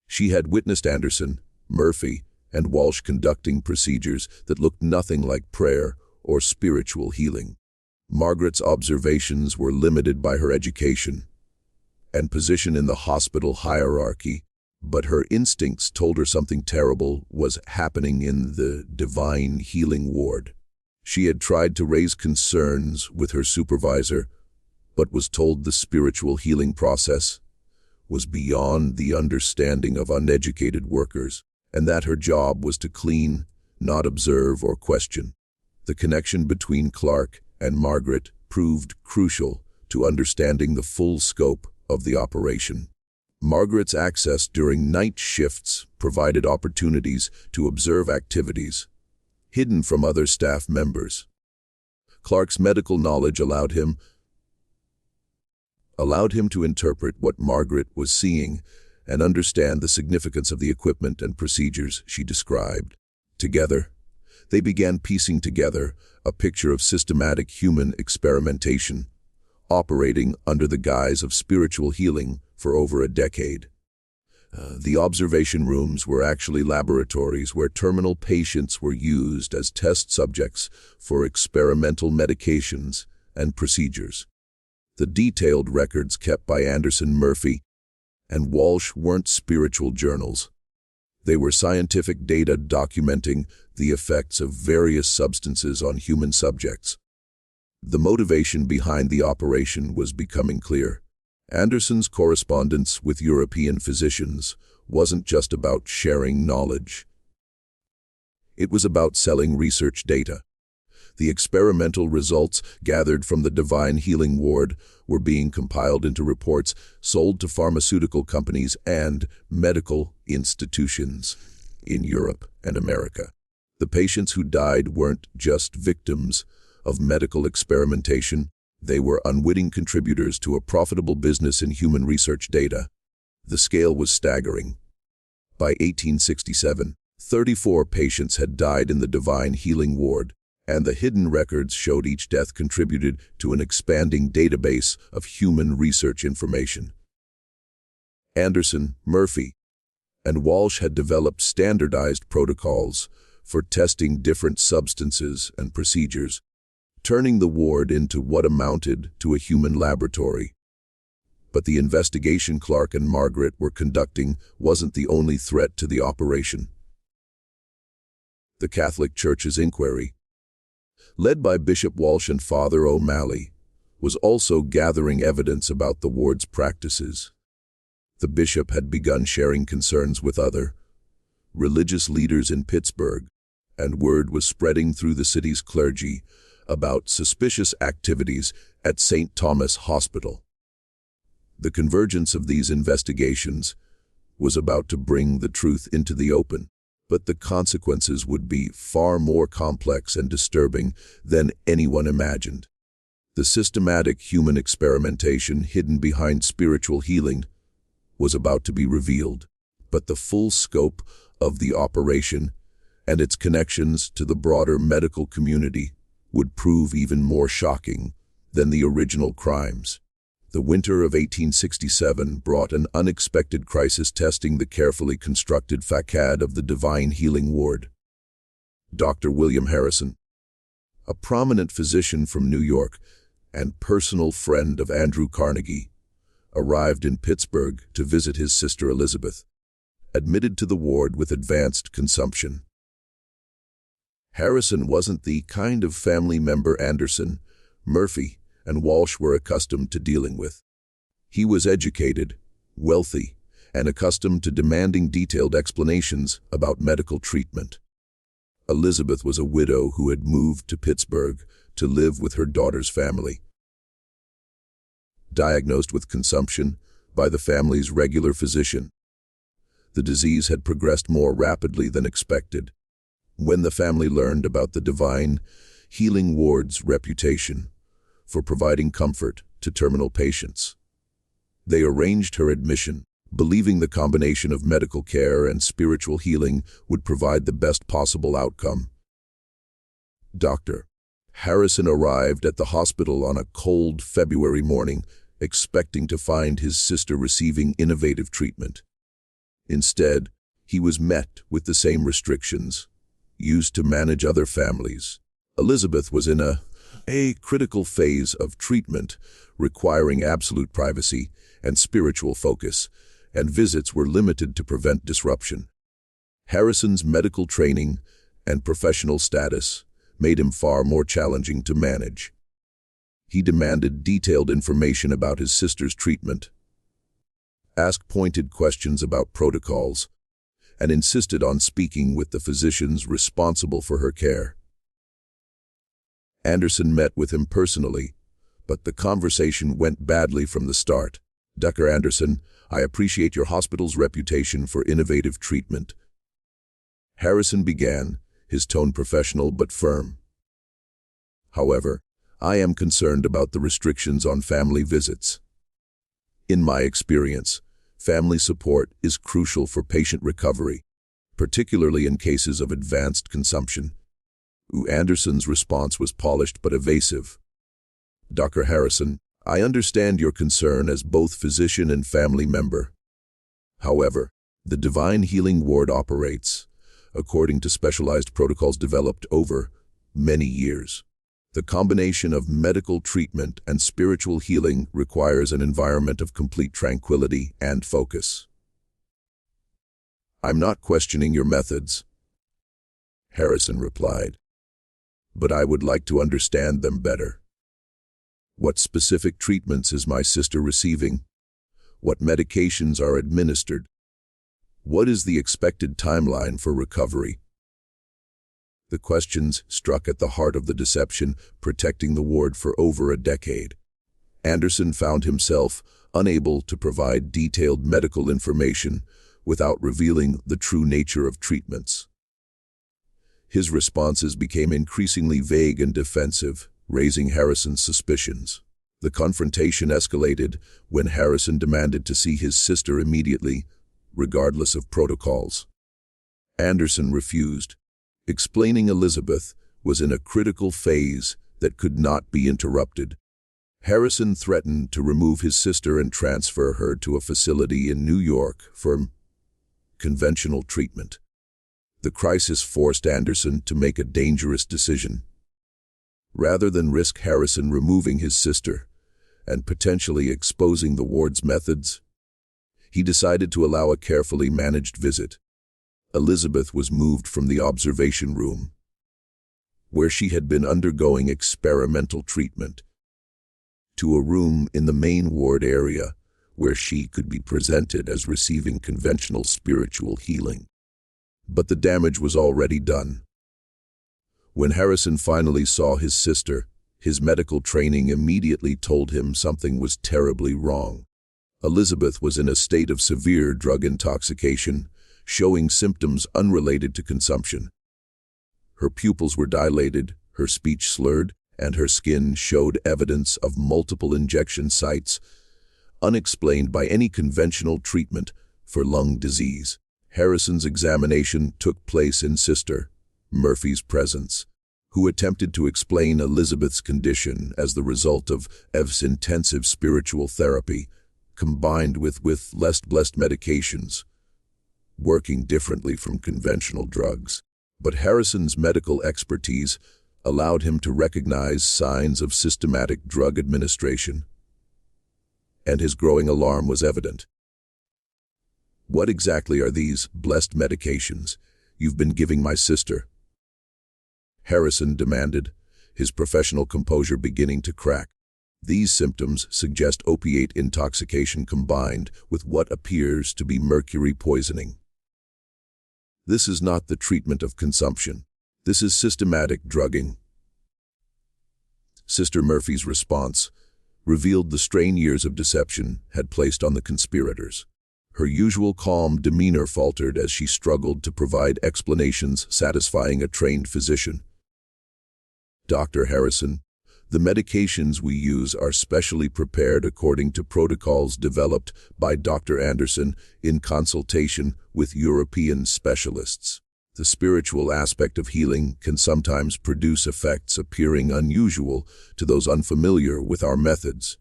She had witnessed Anderson, Murphy, and Walsh conducting procedures that looked nothing like prayer or spiritual healing. Margaret's observations were limited by her education and position in the hospital hierarchy, but her instincts told her something terrible was happening in the Divine Healing ward. She had tried to raise concerns with her supervisor, but was told the spiritual healing process was beyond the understanding of uneducated workers, and that her job was to clean, not observe or question. The connection between Clark and Margaret proved crucial to understanding the full scope of the operation. Margaret's access during night shifts provided opportunities to observe activities hidden from other staff members. Clark's medical knowledge allowed him to interpret what Margaret was seeing and understand the significance of the equipment and procedures she described. Together, they began piecing together a picture of systematic human experimentation, operating under the guise of spiritual healing for over a decade. The observation rooms were actually laboratories where terminal patients were used as test subjects for experimental medications and procedures. The detailed records kept by Anderson, Murphy, and Walsh weren't spiritual journals. They were scientific data documenting the effects of various substances on human subjects. The motivation behind the operation was becoming clear. Anderson's correspondence with European physicians wasn't just about sharing knowledge. It was about selling research data. The experimental results gathered from the Divine Healing ward were being compiled into reports sold to pharmaceutical companies and medical institutions in Europe and America. The patients who died weren't just victims of medical experimentation. They were unwitting contributors to a profitable business in human research data. The scale was staggering. By 1867, 34 patients had died in the Divine Healing ward, and the hidden records showed each death contributed to an expanding database of human research information. Anderson, Murphy, and Walsh had developed standardized protocols for testing different substances and procedures, turning the ward into what amounted to a human laboratory. But the investigation Clark and Margaret were conducting wasn't the only threat to the operation. The Catholic Church's inquiry, led by Bishop Walsh and Father O'Malley, was also gathering evidence about the ward's practices. The bishop had begun sharing concerns with other religious leaders in Pittsburgh, and word was spreading through the city's clergy about suspicious activities at St. Thomas Hospital. The convergence of these investigations was about to bring the truth into the open, but the consequences would be far more complex and disturbing than anyone imagined. The systematic human experimentation hidden behind spiritual healing was about to be revealed, but the full scope of the operation and its connections to the broader medical community would prove even more shocking than the original crimes. The winter of 1867 brought an unexpected crisis testing the carefully constructed facade of the Divine Healing Ward. Dr. William Harrison, a prominent physician from New York and personal friend of Andrew Carnegie, arrived in Pittsburgh to visit his sister Elizabeth, admitted to the ward with advanced consumption. Harrison wasn't the kind of family member Anderson, Murphy, and Walsh were accustomed to dealing with. He was educated, wealthy, and accustomed to demanding detailed explanations about medical treatment. Elizabeth was a widow who had moved to Pittsburgh to live with her daughter's family. Diagnosed with consumption by the family's regular physician, the disease had progressed more rapidly than expected. When the family learned about the Divine Healing Ward's reputation for providing comfort to terminal patients, they arranged her admission, believing the combination of medical care and spiritual healing would provide the best possible outcome. Dr. Harrison arrived at the hospital on a cold February morning, expecting to find his sister receiving innovative treatment. Instead, he was met with the same restrictions used to manage other families. Elizabeth was in a critical phase of treatment, requiring absolute privacy and spiritual focus, and visits were limited to prevent disruption. Harrison's medical training and professional status made him far more challenging to manage. He demanded detailed information about his sister's treatment, asked pointed questions about protocols, and insisted on speaking with the physicians responsible for her care. Anderson met with him personally, but the conversation went badly from the start. "Dr. Anderson, I appreciate your hospital's reputation for innovative treatment." Harrison began, his tone professional but firm. "However, I am concerned about the restrictions on family visits. In my experience, family support is crucial for patient recovery, particularly in cases of advanced consumption." Anderson's response was polished but evasive. "Dr. Harrison, I understand your concern as both physician and family member. However, the Divine Healing Ward operates according to specialized protocols developed over many years. The combination of medical treatment and spiritual healing requires an environment of complete tranquility and focus." "I'm not questioning your methods," Harrison replied, "but I would like to understand them better. What specific treatments is my sister receiving? What medications are administered? What is the expected timeline for recovery?" The questions struck at the heart of the deception protecting the ward for over a decade. Anderson found himself unable to provide detailed medical information without revealing the true nature of treatments. His responses became increasingly vague and defensive, raising Harrison's suspicions. The confrontation escalated when Harrison demanded to see his sister immediately, regardless of protocols. Anderson refused, explaining Elizabeth was in a critical phase that could not be interrupted. Harrison threatened to remove his sister and transfer her to a facility in New York for conventional treatment. The crisis forced Anderson to make a dangerous decision. Rather than risk Harrison removing his sister and potentially exposing the ward's methods, he decided to allow a carefully managed visit. Elizabeth was moved from the observation room, where she had been undergoing experimental treatment, to a room in the main ward area where she could be presented as receiving conventional spiritual healing. But the damage was already done. When Harrison finally saw his sister, his medical training immediately told him something was terribly wrong. Elizabeth was in a state of severe drug intoxication, showing symptoms unrelated to consumption. Her pupils were dilated, her speech slurred, and her skin showed evidence of multiple injection sites unexplained by any conventional treatment for lung disease. Harrison's examination took place in Sister Murphy's presence, who attempted to explain Elizabeth's condition as the result of Ev's intensive spiritual therapy, combined with less blessed medications, working differently from conventional drugs. But Harrison's medical expertise allowed him to recognize signs of systematic drug administration, and his growing alarm was evident. "What exactly are these blessed medications you've been giving my sister?" Harrison demanded, his professional composure beginning to crack. These symptoms suggest opiate intoxication combined with what appears to be mercury poisoning. This is not the treatment of consumption. This is systematic drugging. Sister Murphy's response revealed the strain years of deception had placed on the conspirators. Her usual calm demeanor faltered as she struggled to provide explanations satisfying a trained physician. "Dr. Harrison, the medications we use are specially prepared according to protocols developed by Dr. Anderson in consultation with European specialists. The spiritual aspect of healing can sometimes produce effects appearing unusual to those unfamiliar with our methods."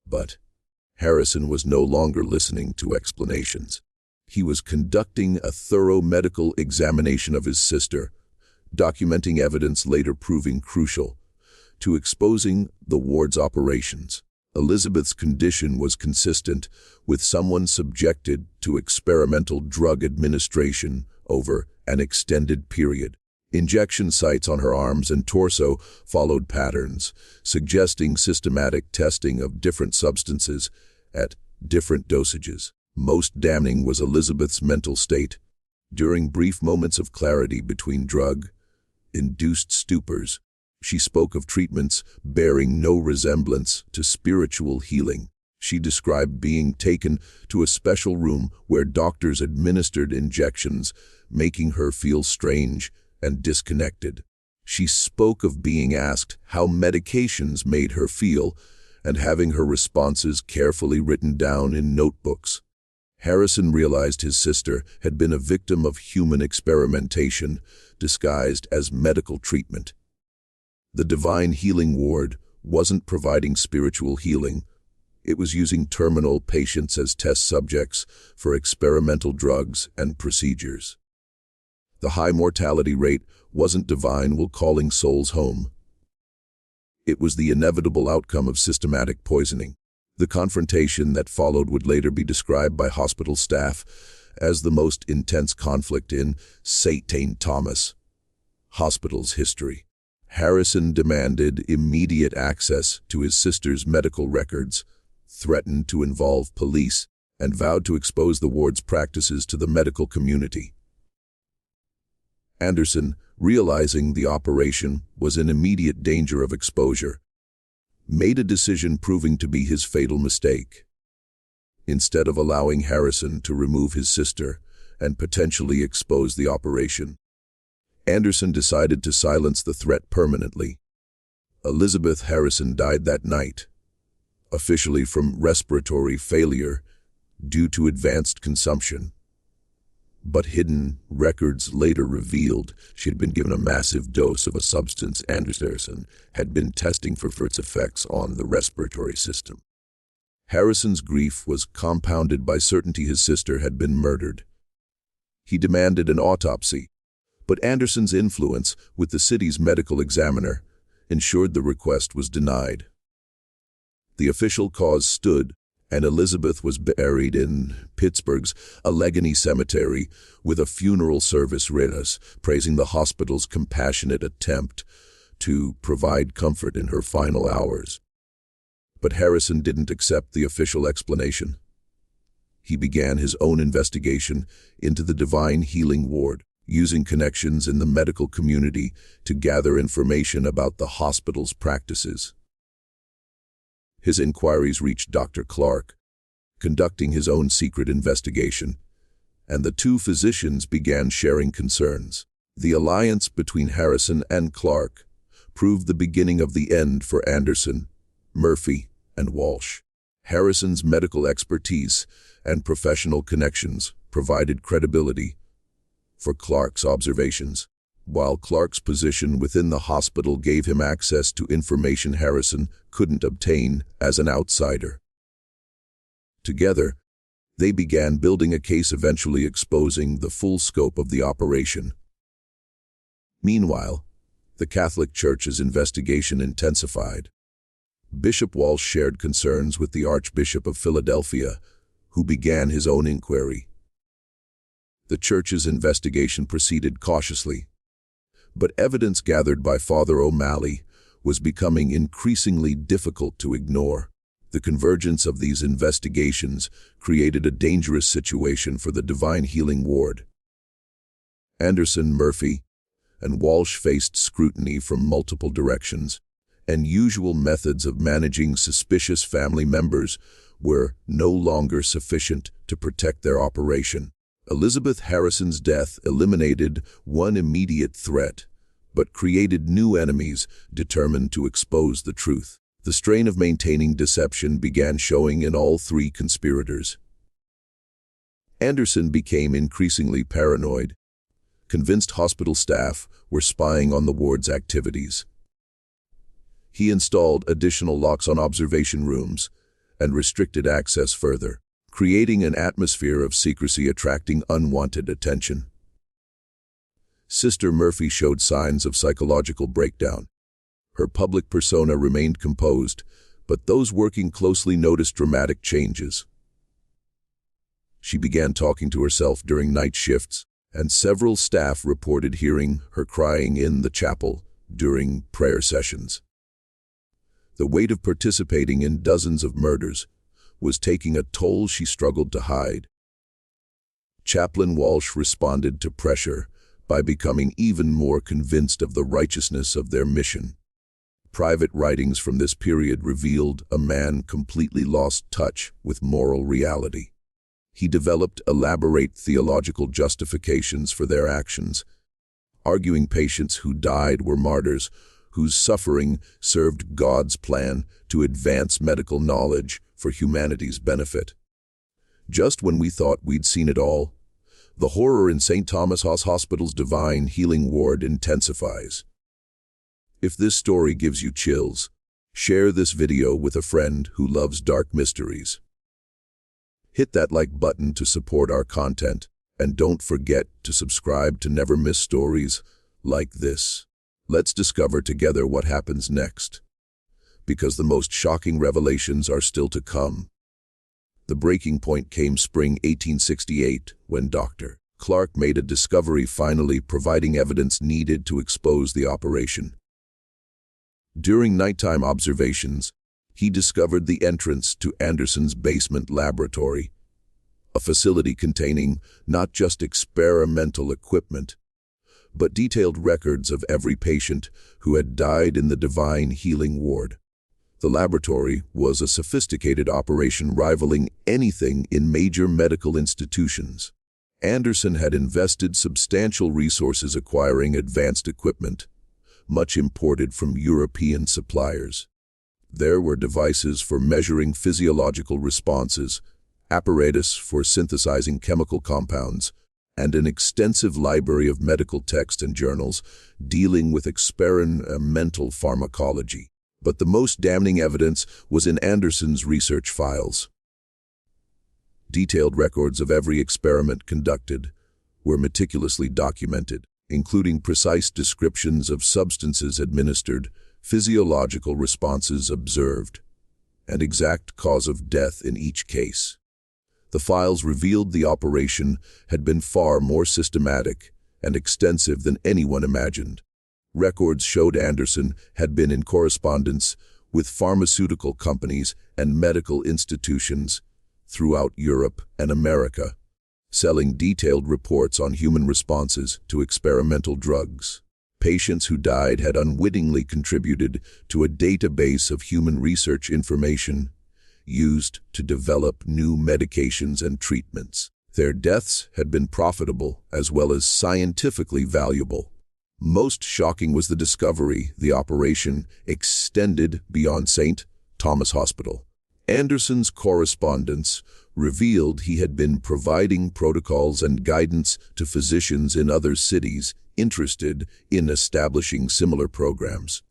But Harrison was no longer listening to explanations. He was conducting a thorough medical examination of his sister, documenting evidence later proving crucial to exposing the ward's operations. Elizabeth's condition was consistent with someone subjected to experimental drug administration over an extended period. Injection sites on her arms and torso followed patterns, suggesting systematic testing of different substances at different dosages. Most damning was Elizabeth's mental state. During brief moments of clarity between drug-induced stupors, she spoke of treatments bearing no resemblance to spiritual healing. She described being taken to a special room where doctors administered injections, making her feel strange and disconnected. She spoke of being asked how medications made her feel and having her responses carefully written down in notebooks. Harrison realized his sister had been a victim of human experimentation disguised as medical treatment. The Divine Healing Ward wasn't providing spiritual healing. It was using terminal patients as test subjects for experimental drugs and procedures. The high mortality rate wasn't divine while calling souls home. It was the inevitable outcome of systematic poisoning. The confrontation that followed would later be described by hospital staff as the most intense conflict in St. Thomas Hospital's history. Harrison demanded immediate access to his sister's medical records, threatened to involve police, and vowed to expose the ward's practices to the medical community. Anderson, realizing the operation was in immediate danger of exposure, made a decision proving to be his fatal mistake. Instead of allowing Harrison to remove his sister and potentially expose the operation, Anderson decided to silence the threat permanently. Elizabeth Harrison died that night, officially from respiratory failure due to advanced consumption. But hidden records later revealed she had been given a massive dose of a substance Anderson had been testing for its effects on the respiratory system. Harrison's grief was compounded by certainty his sister had been murdered. He demanded an autopsy, but Anderson's influence with the city's medical examiner ensured the request was denied. The official cause stood, and Elizabeth was buried in Pittsburgh's Allegheny Cemetery with a funeral service praising the hospital's compassionate attempt to provide comfort in her final hours. But Harrison didn't accept the official explanation. He began his own investigation into the Divine Healing Ward, using connections in the medical community to gather information about the hospital's practices. His inquiries reached Dr. Clark, conducting his own secret investigation, and the two physicians began sharing concerns. The alliance between Harrison and Clark proved the beginning of the end for Anderson, Murphy, and Walsh. Harrison's medical expertise and professional connections provided credibility for Clark's observations, while Clark's position within the hospital gave him access to information Harrison couldn't obtain as an outsider. Together, they began building a case, eventually exposing the full scope of the operation. Meanwhile, the Catholic Church's investigation intensified. Bishop Walsh shared concerns with the Archbishop of Philadelphia, who began his own inquiry. The Church's investigation proceeded cautiously, but evidence gathered by Father O'Malley was becoming increasingly difficult to ignore. The convergence of these investigations created a dangerous situation for the Divine Healing Ward. Anderson, Murphy, and Walsh faced scrutiny from multiple directions, and usual methods of managing suspicious family members were no longer sufficient to protect their operation. Elizabeth Harrison's death eliminated one immediate threat, but created new enemies determined to expose the truth. The strain of maintaining deception began showing in all three conspirators. Anderson became increasingly paranoid, convinced hospital staff were spying on the ward's activities. He installed additional locks on observation rooms and restricted access further, creating an atmosphere of secrecy attracting unwanted attention. Sister Murphy showed signs of psychological breakdown. Her public persona remained composed, but those working closely noticed dramatic changes. She began talking to herself during night shifts, and several staff reported hearing her crying in the chapel during prayer sessions. The weight of participating in dozens of murders was taking a toll she struggled to hide. Chaplain Walsh responded to pressure by becoming even more convinced of the righteousness of their mission. Private writings from this period revealed a man completely lost touch with moral reality. He developed elaborate theological justifications for their actions, arguing patients who died were martyrs, whose suffering served God's plan to advance medical knowledge for humanity's benefit. Just when we thought we'd seen it all, the horror in St. Thomas Hospital's Divine Healing Ward intensifies. If this story gives you chills, share this video with a friend who loves dark mysteries. Hit that like button to support our content, and don't forget to subscribe to never miss stories like this. Let's discover together what happens next, because the most shocking revelations are still to come. The breaking point came spring 1868 when Dr. Clark made a discovery, finally providing evidence needed to expose the operation. During nighttime observations, he discovered the entrance to Anderson's basement laboratory, a facility containing not just experimental equipment, but detailed records of every patient who had died in the Divine Healing Ward. The laboratory was a sophisticated operation rivaling anything in major medical institutions. Anderson had invested substantial resources acquiring advanced equipment, much imported from European suppliers. There were devices for measuring physiological responses, apparatus for synthesizing chemical compounds, and an extensive library of medical texts and journals dealing with experimental pharmacology. But the most damning evidence was in Anderson's research files. Detailed records of every experiment conducted were meticulously documented, including precise descriptions of substances administered, physiological responses observed, and exact cause of death in each case. The files revealed the operation had been far more systematic and extensive than anyone imagined. Records showed Anderson had been in correspondence with pharmaceutical companies and medical institutions throughout Europe and America, selling detailed reports on human responses to experimental drugs. Patients who died had unwittingly contributed to a database of human research information used to develop new medications and treatments. Their deaths had been profitable as well as scientifically valuable. Most shocking was the discovery the operation extended beyond St. Thomas Hospital. Anderson's correspondence revealed he had been providing protocols and guidance to physicians in other cities interested in establishing similar programs.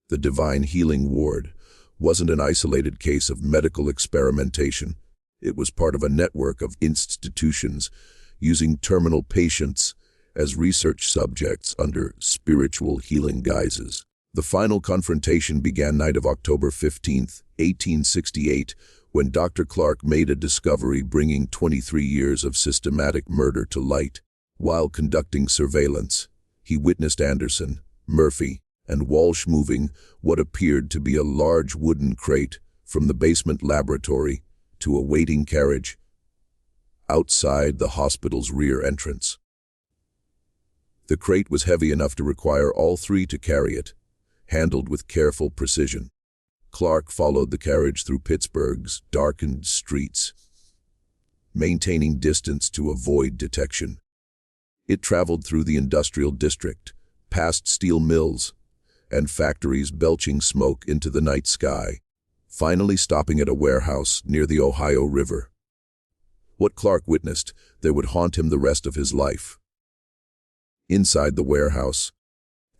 The Divine Healing Ward wasn't an isolated case of medical experimentation. It was part of a network of institutions using terminal patients as research subjects under spiritual healing guises. The Final Confrontation began night of October 15, 1868, when Dr. Clark made a discovery bringing 23 years of systematic murder to light. While conducting surveillance, he witnessed Anderson, Murphy, and Walsh moving what appeared to be a large wooden crate from the basement laboratory to a waiting carriage outside the hospital's rear entrance. The crate was heavy enough to require all three to carry it, handled with careful precision. Clark followed the carriage through Pittsburgh's darkened streets, maintaining distance to avoid detection. It traveled through the industrial district, past steel mills, and factories belching smoke into the night sky, finally stopping at a warehouse near the Ohio River. What Clark witnessed there would haunt him the rest of his life. Inside the warehouse,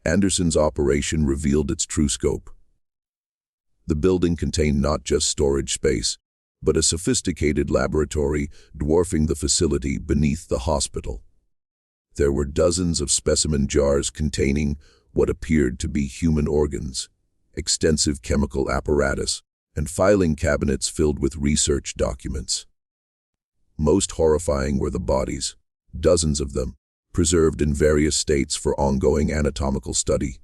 Anderson's operation revealed its true scope. The building contained not just storage space, but a sophisticated laboratory dwarfing the facility beneath the hospital. There were dozens of specimen jars containing what appeared to be human organs, extensive chemical apparatus, and filing cabinets filled with research documents. Most horrifying were the bodies, dozens of them, preserved in various states for ongoing anatomical study.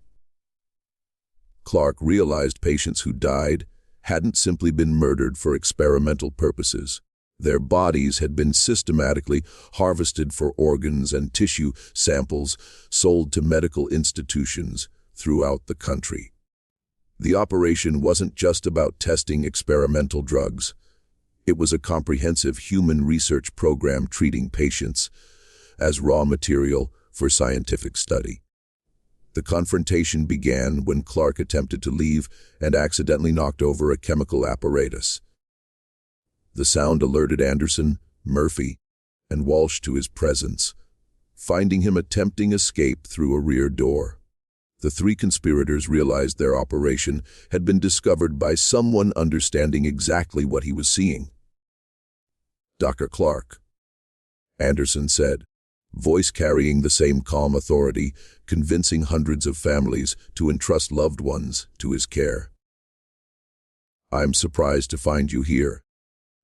Clark realized patients who died hadn't simply been murdered for experimental purposes. Their bodies had been systematically harvested for organs and tissue samples sold to medical institutions throughout the country. The operation wasn't just about testing experimental drugs. It was a comprehensive human research program treating patients as raw material for scientific study. The confrontation began when Clark attempted to leave and accidentally knocked over a chemical apparatus. The sound alerted Anderson, Murphy, and Walsh to his presence, finding him attempting escape through a rear door. The three conspirators realized their operation had been discovered by someone understanding exactly what he was seeing. "Dr. Clark," Anderson said, voice carrying the same calm authority, convincing hundreds of families to entrust loved ones to his care. "I'm surprised to find you here.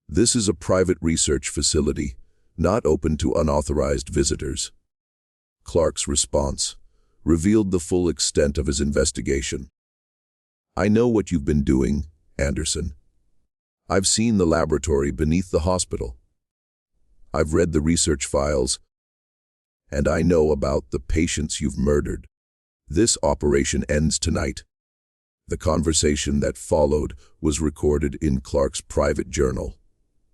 This is a private research facility, not open to unauthorized visitors." Clark's response revealed the full extent of his investigation. "I know what you've been doing, Anderson. I've seen the laboratory beneath the hospital. I've read the research files, and I know about the patients you've murdered. This operation ends tonight." The conversation that followed was recorded in Clark's private journal,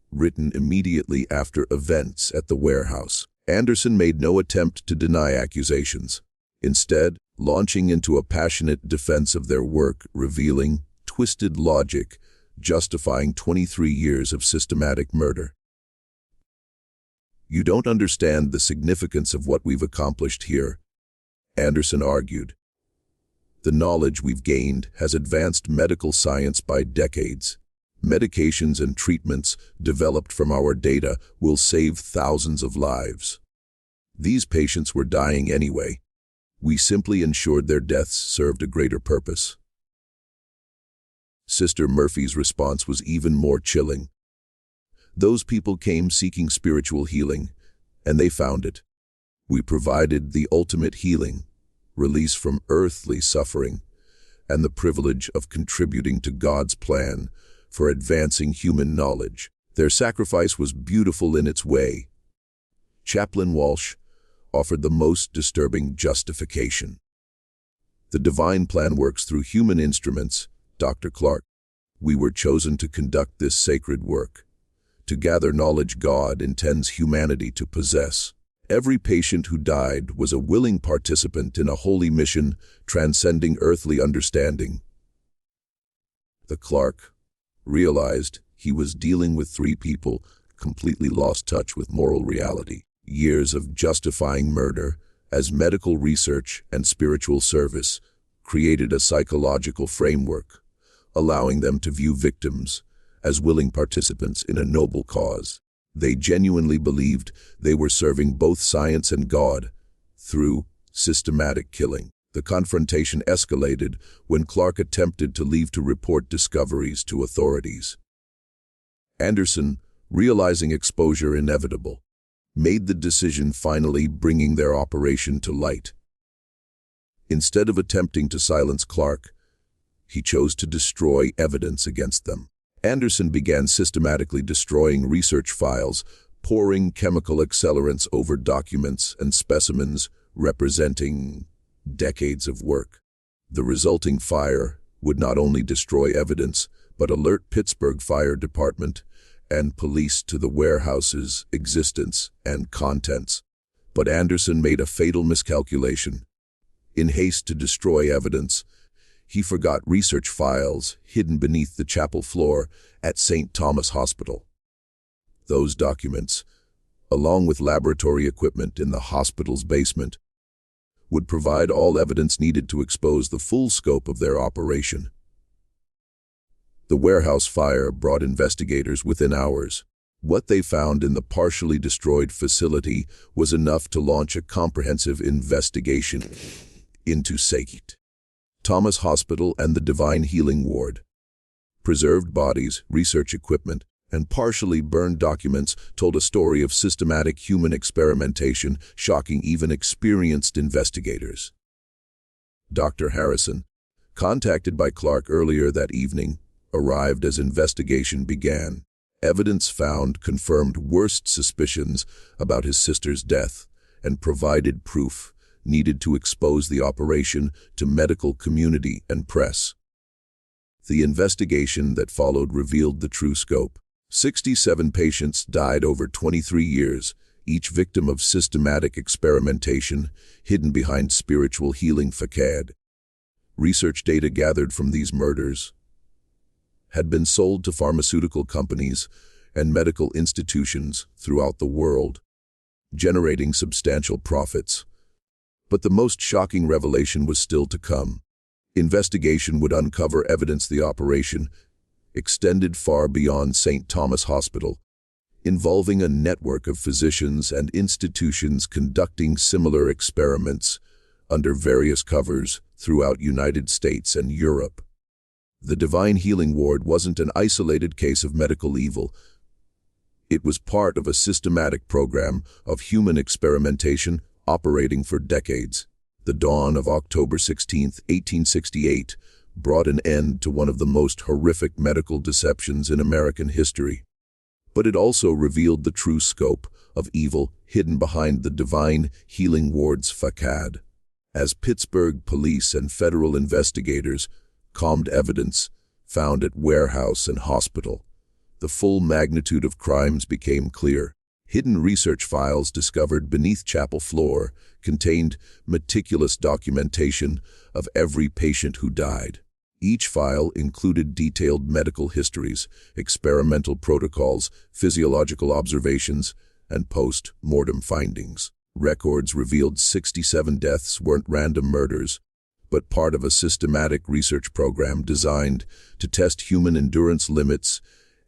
written immediately after events at the warehouse. Anderson made no attempt to deny accusations, instead launching into a passionate defense of their work, revealing twisted logic justifying 23 years of systematic murder. "You don't understand the significance of what we've accomplished here," Anderson argued. "The knowledge we've gained has advanced medical science by decades. Medications and treatments developed from our data will save thousands of lives. These patients were dying anyway. We simply ensured their deaths served a greater purpose." Sister Murphy's response was even more chilling. "Those people came seeking spiritual healing, and they found it. We provided the ultimate healing, release from earthly suffering, and the privilege of contributing to God's plan for advancing human knowledge. Their sacrifice was beautiful in its way." Chaplain Walsh offered the most disturbing justification. "The divine plan works through human instruments, Dr. Clark. We were chosen to conduct this sacred work, to gather knowledge God intends humanity to possess. Every patient who died was a willing participant in a holy mission transcending earthly understanding." The Clark realized He was dealing with three people completely lost touch with moral reality. Years of justifying murder as medical research and spiritual service created a psychological framework, allowing them to view victims as willing participants in a noble cause. They genuinely believed they were serving both science and God through systematic killing. The confrontation escalated when Clark attempted to leave to report discoveries to authorities. Anderson, realizing exposure inevitable, made the decision, finally bringing their operation to light. Instead of attempting to silence Clark, he chose to destroy evidence against them. Anderson began systematically destroying research files, pouring chemical accelerants over documents and specimens representing decades of work. The resulting fire would not only destroy evidence, but alert Pittsburgh Fire Department and police to the warehouse's existence and contents. But Anderson made a fatal miscalculation. In haste to destroy evidence, he forgot research files hidden beneath the chapel floor at St. Thomas Hospital. Those documents, along with laboratory equipment in the hospital's basement, would provide all evidence needed to expose the full scope of their operation. The warehouse fire brought investigators within hours. What they found in the partially destroyed facility was enough to launch a comprehensive investigation into St. Thomas Hospital and the Divine Healing Ward. Preserved bodies, research equipment, and partially burned documents told a story of systematic human experimentation, shocking even experienced investigators. Dr. Harrison, contacted by Clark earlier that evening, arrived as investigation began. Evidence found confirmed worst suspicions about his sister's death and provided proof needed to expose the operation to medical community and press. The investigation that followed revealed the true scope. 67 patients died over 23 years, each victim of systematic experimentation hidden behind spiritual healing facade. Research data gathered from these murders had been sold to pharmaceutical companies and medical institutions throughout the world, generating substantial profits. But the most shocking revelation was still to come. Investigation would uncover evidence the operation extended far beyond St. Thomas Hospital, involving a network of physicians and institutions conducting similar experiments under various covers throughout United States and Europe. The Divine Healing Ward wasn't an isolated case of medical evil. It was part of a systematic program of human experimentation operating for decades. The dawn of October 16, 1868, brought an end to one of the most horrific medical deceptions in American history. But it also revealed the true scope of evil hidden behind the Divine Healing Ward's facade. As Pittsburgh police and federal investigators combed evidence found at warehouse and hospital, the full magnitude of crimes became clear. Hidden research files discovered beneath chapel floor contained meticulous documentation of every patient who died. Each file included detailed medical histories, experimental protocols, physiological observations, and post-mortem findings. Records revealed 67 deaths weren't random murders, but part of a systematic research program designed to test human endurance limits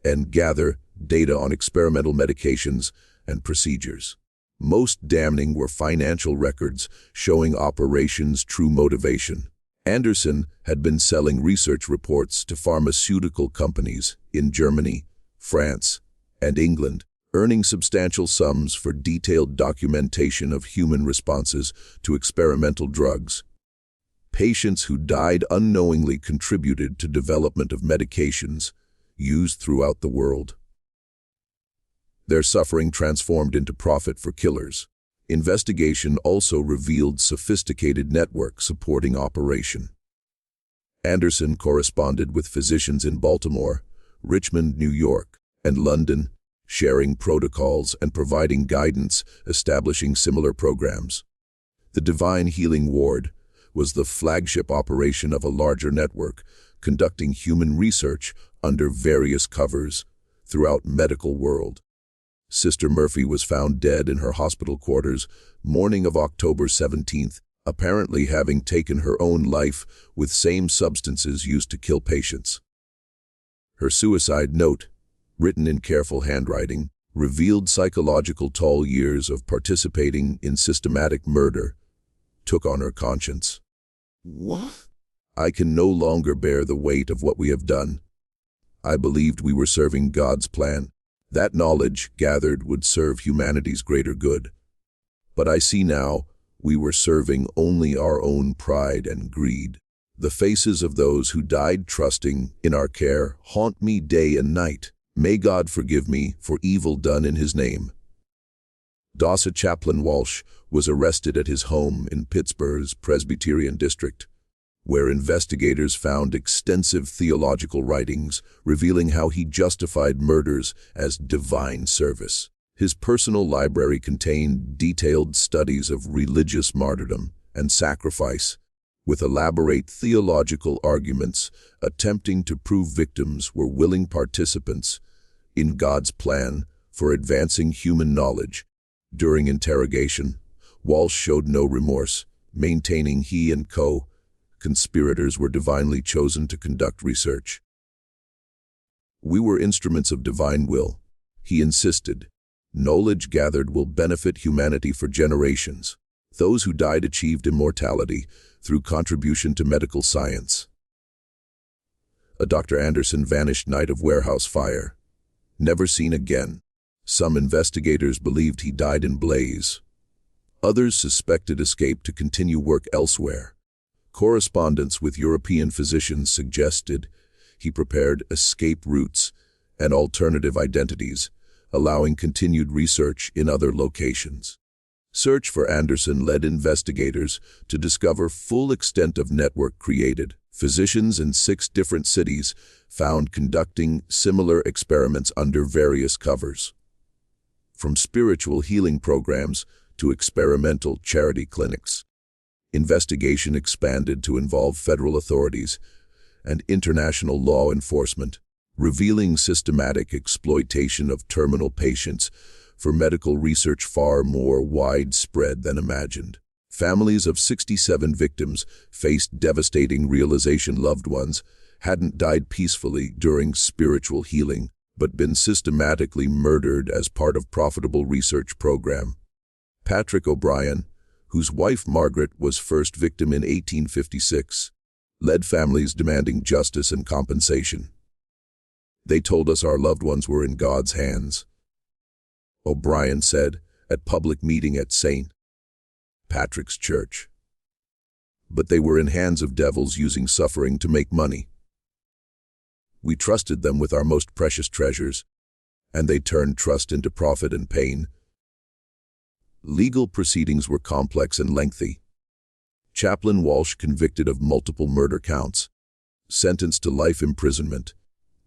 and gather data on experimental medications and procedures. Most damning were financial records showing operations' true motivation. Anderson had been selling research reports to pharmaceutical companies in Germany, France, and England, earning substantial sums for detailed documentation of human responses to experimental drugs. Patients who died unknowingly contributed to development of medications used throughout the world. Their suffering transformed into profit for killers. Investigation also revealed sophisticated networks supporting operation. Anderson corresponded with physicians in Baltimore, Richmond, New York, and London, sharing protocols and providing guidance, establishing similar programs. The Divine Healing Ward was the flagship operation of a larger network, conducting human research under various covers throughout medical world. Sister Murphy was found dead in her hospital quarters, morning of October 17th, apparently having taken her own life with same substances used to kill patients. Her suicide note, written in careful handwriting, revealed psychological toll years of participating in systematic murder took on her conscience. What? I can no longer bear the weight of what we have done. I believed we were serving God's plan. That knowledge gathered would serve humanity's greater good. But I see now we were serving only our own pride and greed. The faces of those who died trusting in our care haunt me day and night. May God forgive me for evil done in His name. Chaplain Walsh was arrested at his home in Pittsburgh's Presbyterian district, where investigators found extensive theological writings revealing how he justified murders as divine service. His personal library contained detailed studies of religious martyrdom and sacrifice, with elaborate theological arguments attempting to prove victims were willing participants in God's plan for advancing human knowledge. During interrogation, Walsh showed no remorse, maintaining he and co-conspirators were divinely chosen to conduct research. We were instruments of divine will, he insisted. Knowledge gathered will benefit humanity for generations. Those who died achieved immortality through contribution to medical science. A Dr. Anderson vanished night of warehouse fire. Never seen again. Some investigators believed he died in blaze. Others suspected escape to continue work elsewhere. Correspondence with European physicians suggested he prepared escape routes and alternative identities, allowing continued research in other locations. Search for Anderson led investigators to discover full extent of network created. Physicians in 6 different cities found conducting similar experiments under various covers. From spiritual healing programs to experimental charity clinics. Investigation expanded to involve federal authorities and international law enforcement, revealing systematic exploitation of terminal patients for medical research far more widespread than imagined. Families of 67 victims faced devastating realization loved ones hadn't died peacefully during spiritual healing, but been systematically murdered as part of profitable research program. Patrick O'Brien, whose wife Margaret was first victim in 1856, led families demanding justice and compensation. They told us our loved ones were in God's hands, O'Brien said at public meeting at St. Patrick's Church. But they were in hands of devils using suffering to make money. We trusted them with our most precious treasures, and they turned trust into profit and pain. Legal proceedings were complex and lengthy. Chaplain Walsh convicted of multiple murder counts, sentenced to life imprisonment,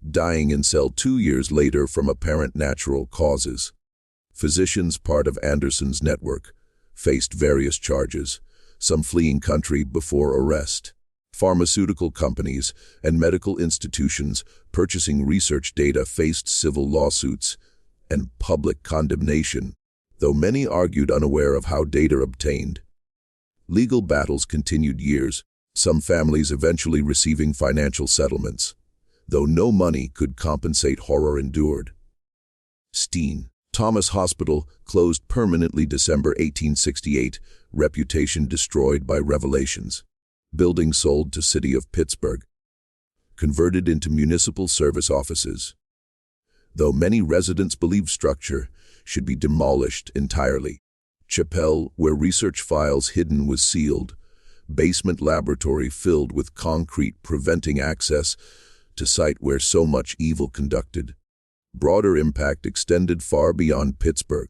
dying in cell 2 years later from apparent natural causes. Physicians part of Anderson's network faced various charges, some fleeing country before arrest. Pharmaceutical companies and medical institutions purchasing research data faced civil lawsuits and public condemnation, though many argued unaware of how data obtained. Legal battles continued years, some families eventually receiving financial settlements, though no money could compensate horror endured. St. Thomas Hospital closed permanently December 1868, reputation destroyed by revelations. Building sold to City of Pittsburgh, converted into municipal service offices. Though many residents believe structure should be demolished entirely. Chapel, where research files hidden, was sealed. Basement laboratory filled with concrete preventing access to site where so much evil conducted. Broader impact extended far beyond Pittsburgh.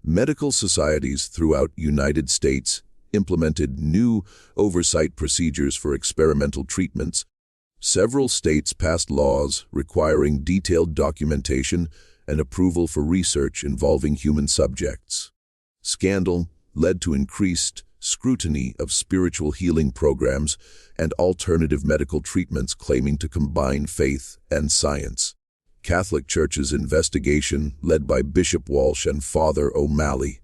Medical societies throughout United States implemented new oversight procedures for experimental treatments. Several states passed laws requiring detailed documentation and approval for research involving human subjects. Scandal led to increased scrutiny of spiritual healing programs and alternative medical treatments claiming to combine faith and science. Catholic Church's investigation, led by Bishop Walsh and Father O'Malley,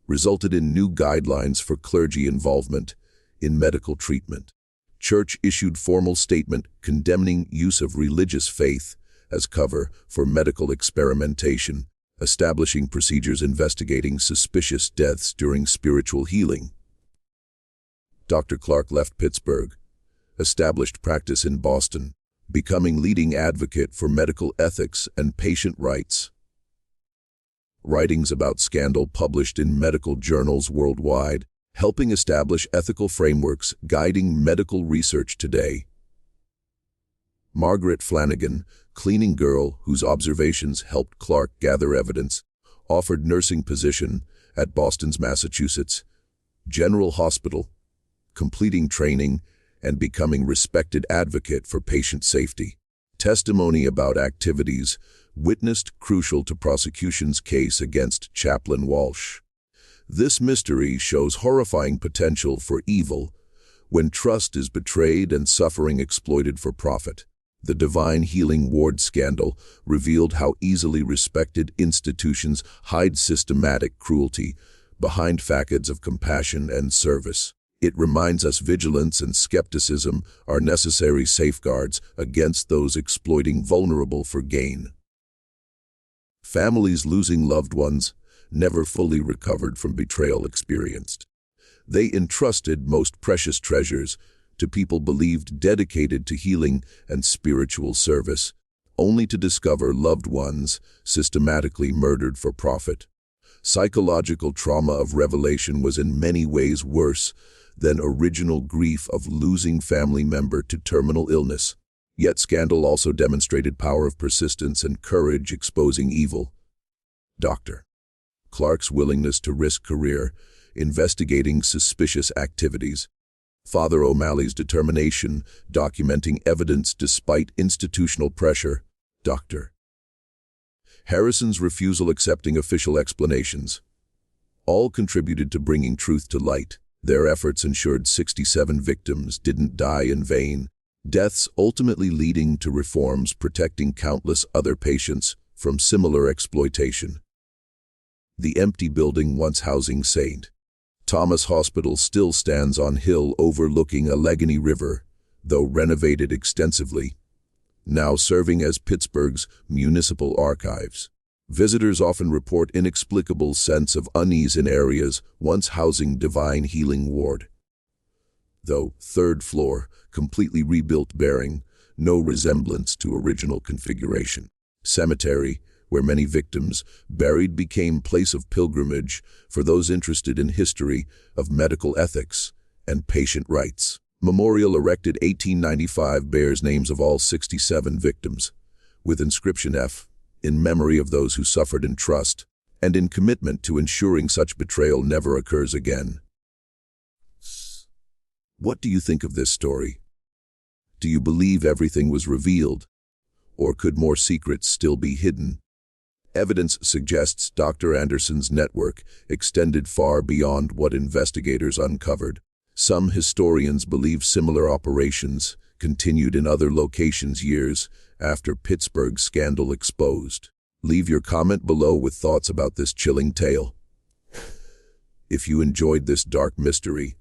resulted in new guidelines for clergy involvement in medical treatment. Church issued formal statement condemning use of religious faith as cover for medical experimentation, establishing procedures investigating suspicious deaths during spiritual healing. Dr. Clark left Pittsburgh, established practice in Boston, becoming leading advocate for medical ethics and patient rights. Writings about scandal published in medical journals worldwide, helping establish ethical frameworks guiding medical research today. Margaret Flanagan, cleaning girl whose observations helped Clark gather evidence, offered nursing position at Boston's Massachusetts General Hospital, completing training and becoming respected advocate for patient safety. Testimony about activities witnessed crucial to prosecution's case against Chaplain Walsh. This mystery shows horrifying potential for evil when trust is betrayed and suffering exploited for profit. The Divine Healing Ward scandal revealed how easily respected institutions hide systematic cruelty behind facades of compassion and service. It reminds us vigilance and skepticism are necessary safeguards against those exploiting vulnerable for gain. Families losing loved ones never fully recovered from betrayal experienced. They entrusted most precious treasures to people believed dedicated to healing and spiritual service, only to discover loved ones systematically murdered for profit. Psychological trauma of revelation was in many ways worse than original grief of losing family member to terminal illness. Yet scandal also demonstrated power of persistence and courage exposing evil. Dr. Clark's willingness to risk career investigating suspicious activities. Father O'Malley's determination documenting evidence despite institutional pressure. Dr. Harrison's refusal accepting official explanations. All contributed to bringing truth to light. Their efforts ensured 67 victims didn't die in vain, deaths ultimately leading to reforms protecting countless other patients from similar exploitation. The empty building once housing St. Thomas Hospital still stands on hill overlooking Allegheny River, though renovated extensively, now serving as Pittsburgh's municipal archives. Visitors often report inexplicable sense of unease in areas once housing Divine Healing Ward. Though third floor, completely rebuilt bearing no resemblance to original configuration. Cemetery, where many victims buried became place of pilgrimage for those interested in history of medical ethics and patient rights. Memorial erected 1895 bears names of all 67 victims, with inscription F, in memory of those who suffered in trust and in commitment to ensuring such betrayal never occurs again. What do you think of this story? Do you believe everything was revealed? Or could more secrets still be hidden? Evidence suggests Dr. Anderson's network extended far beyond what investigators uncovered. Some historians believe similar operations continued in other locations years after Pittsburgh's scandal exposed. Leave your comment below with thoughts about this chilling tale. If you enjoyed this dark mystery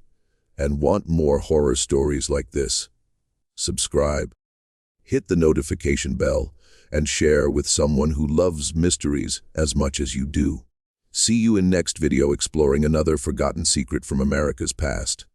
and want more horror stories like this, subscribe, hit the notification bell, and share with someone who loves mysteries as much as you do. See you in next video exploring another forgotten secret from America's past.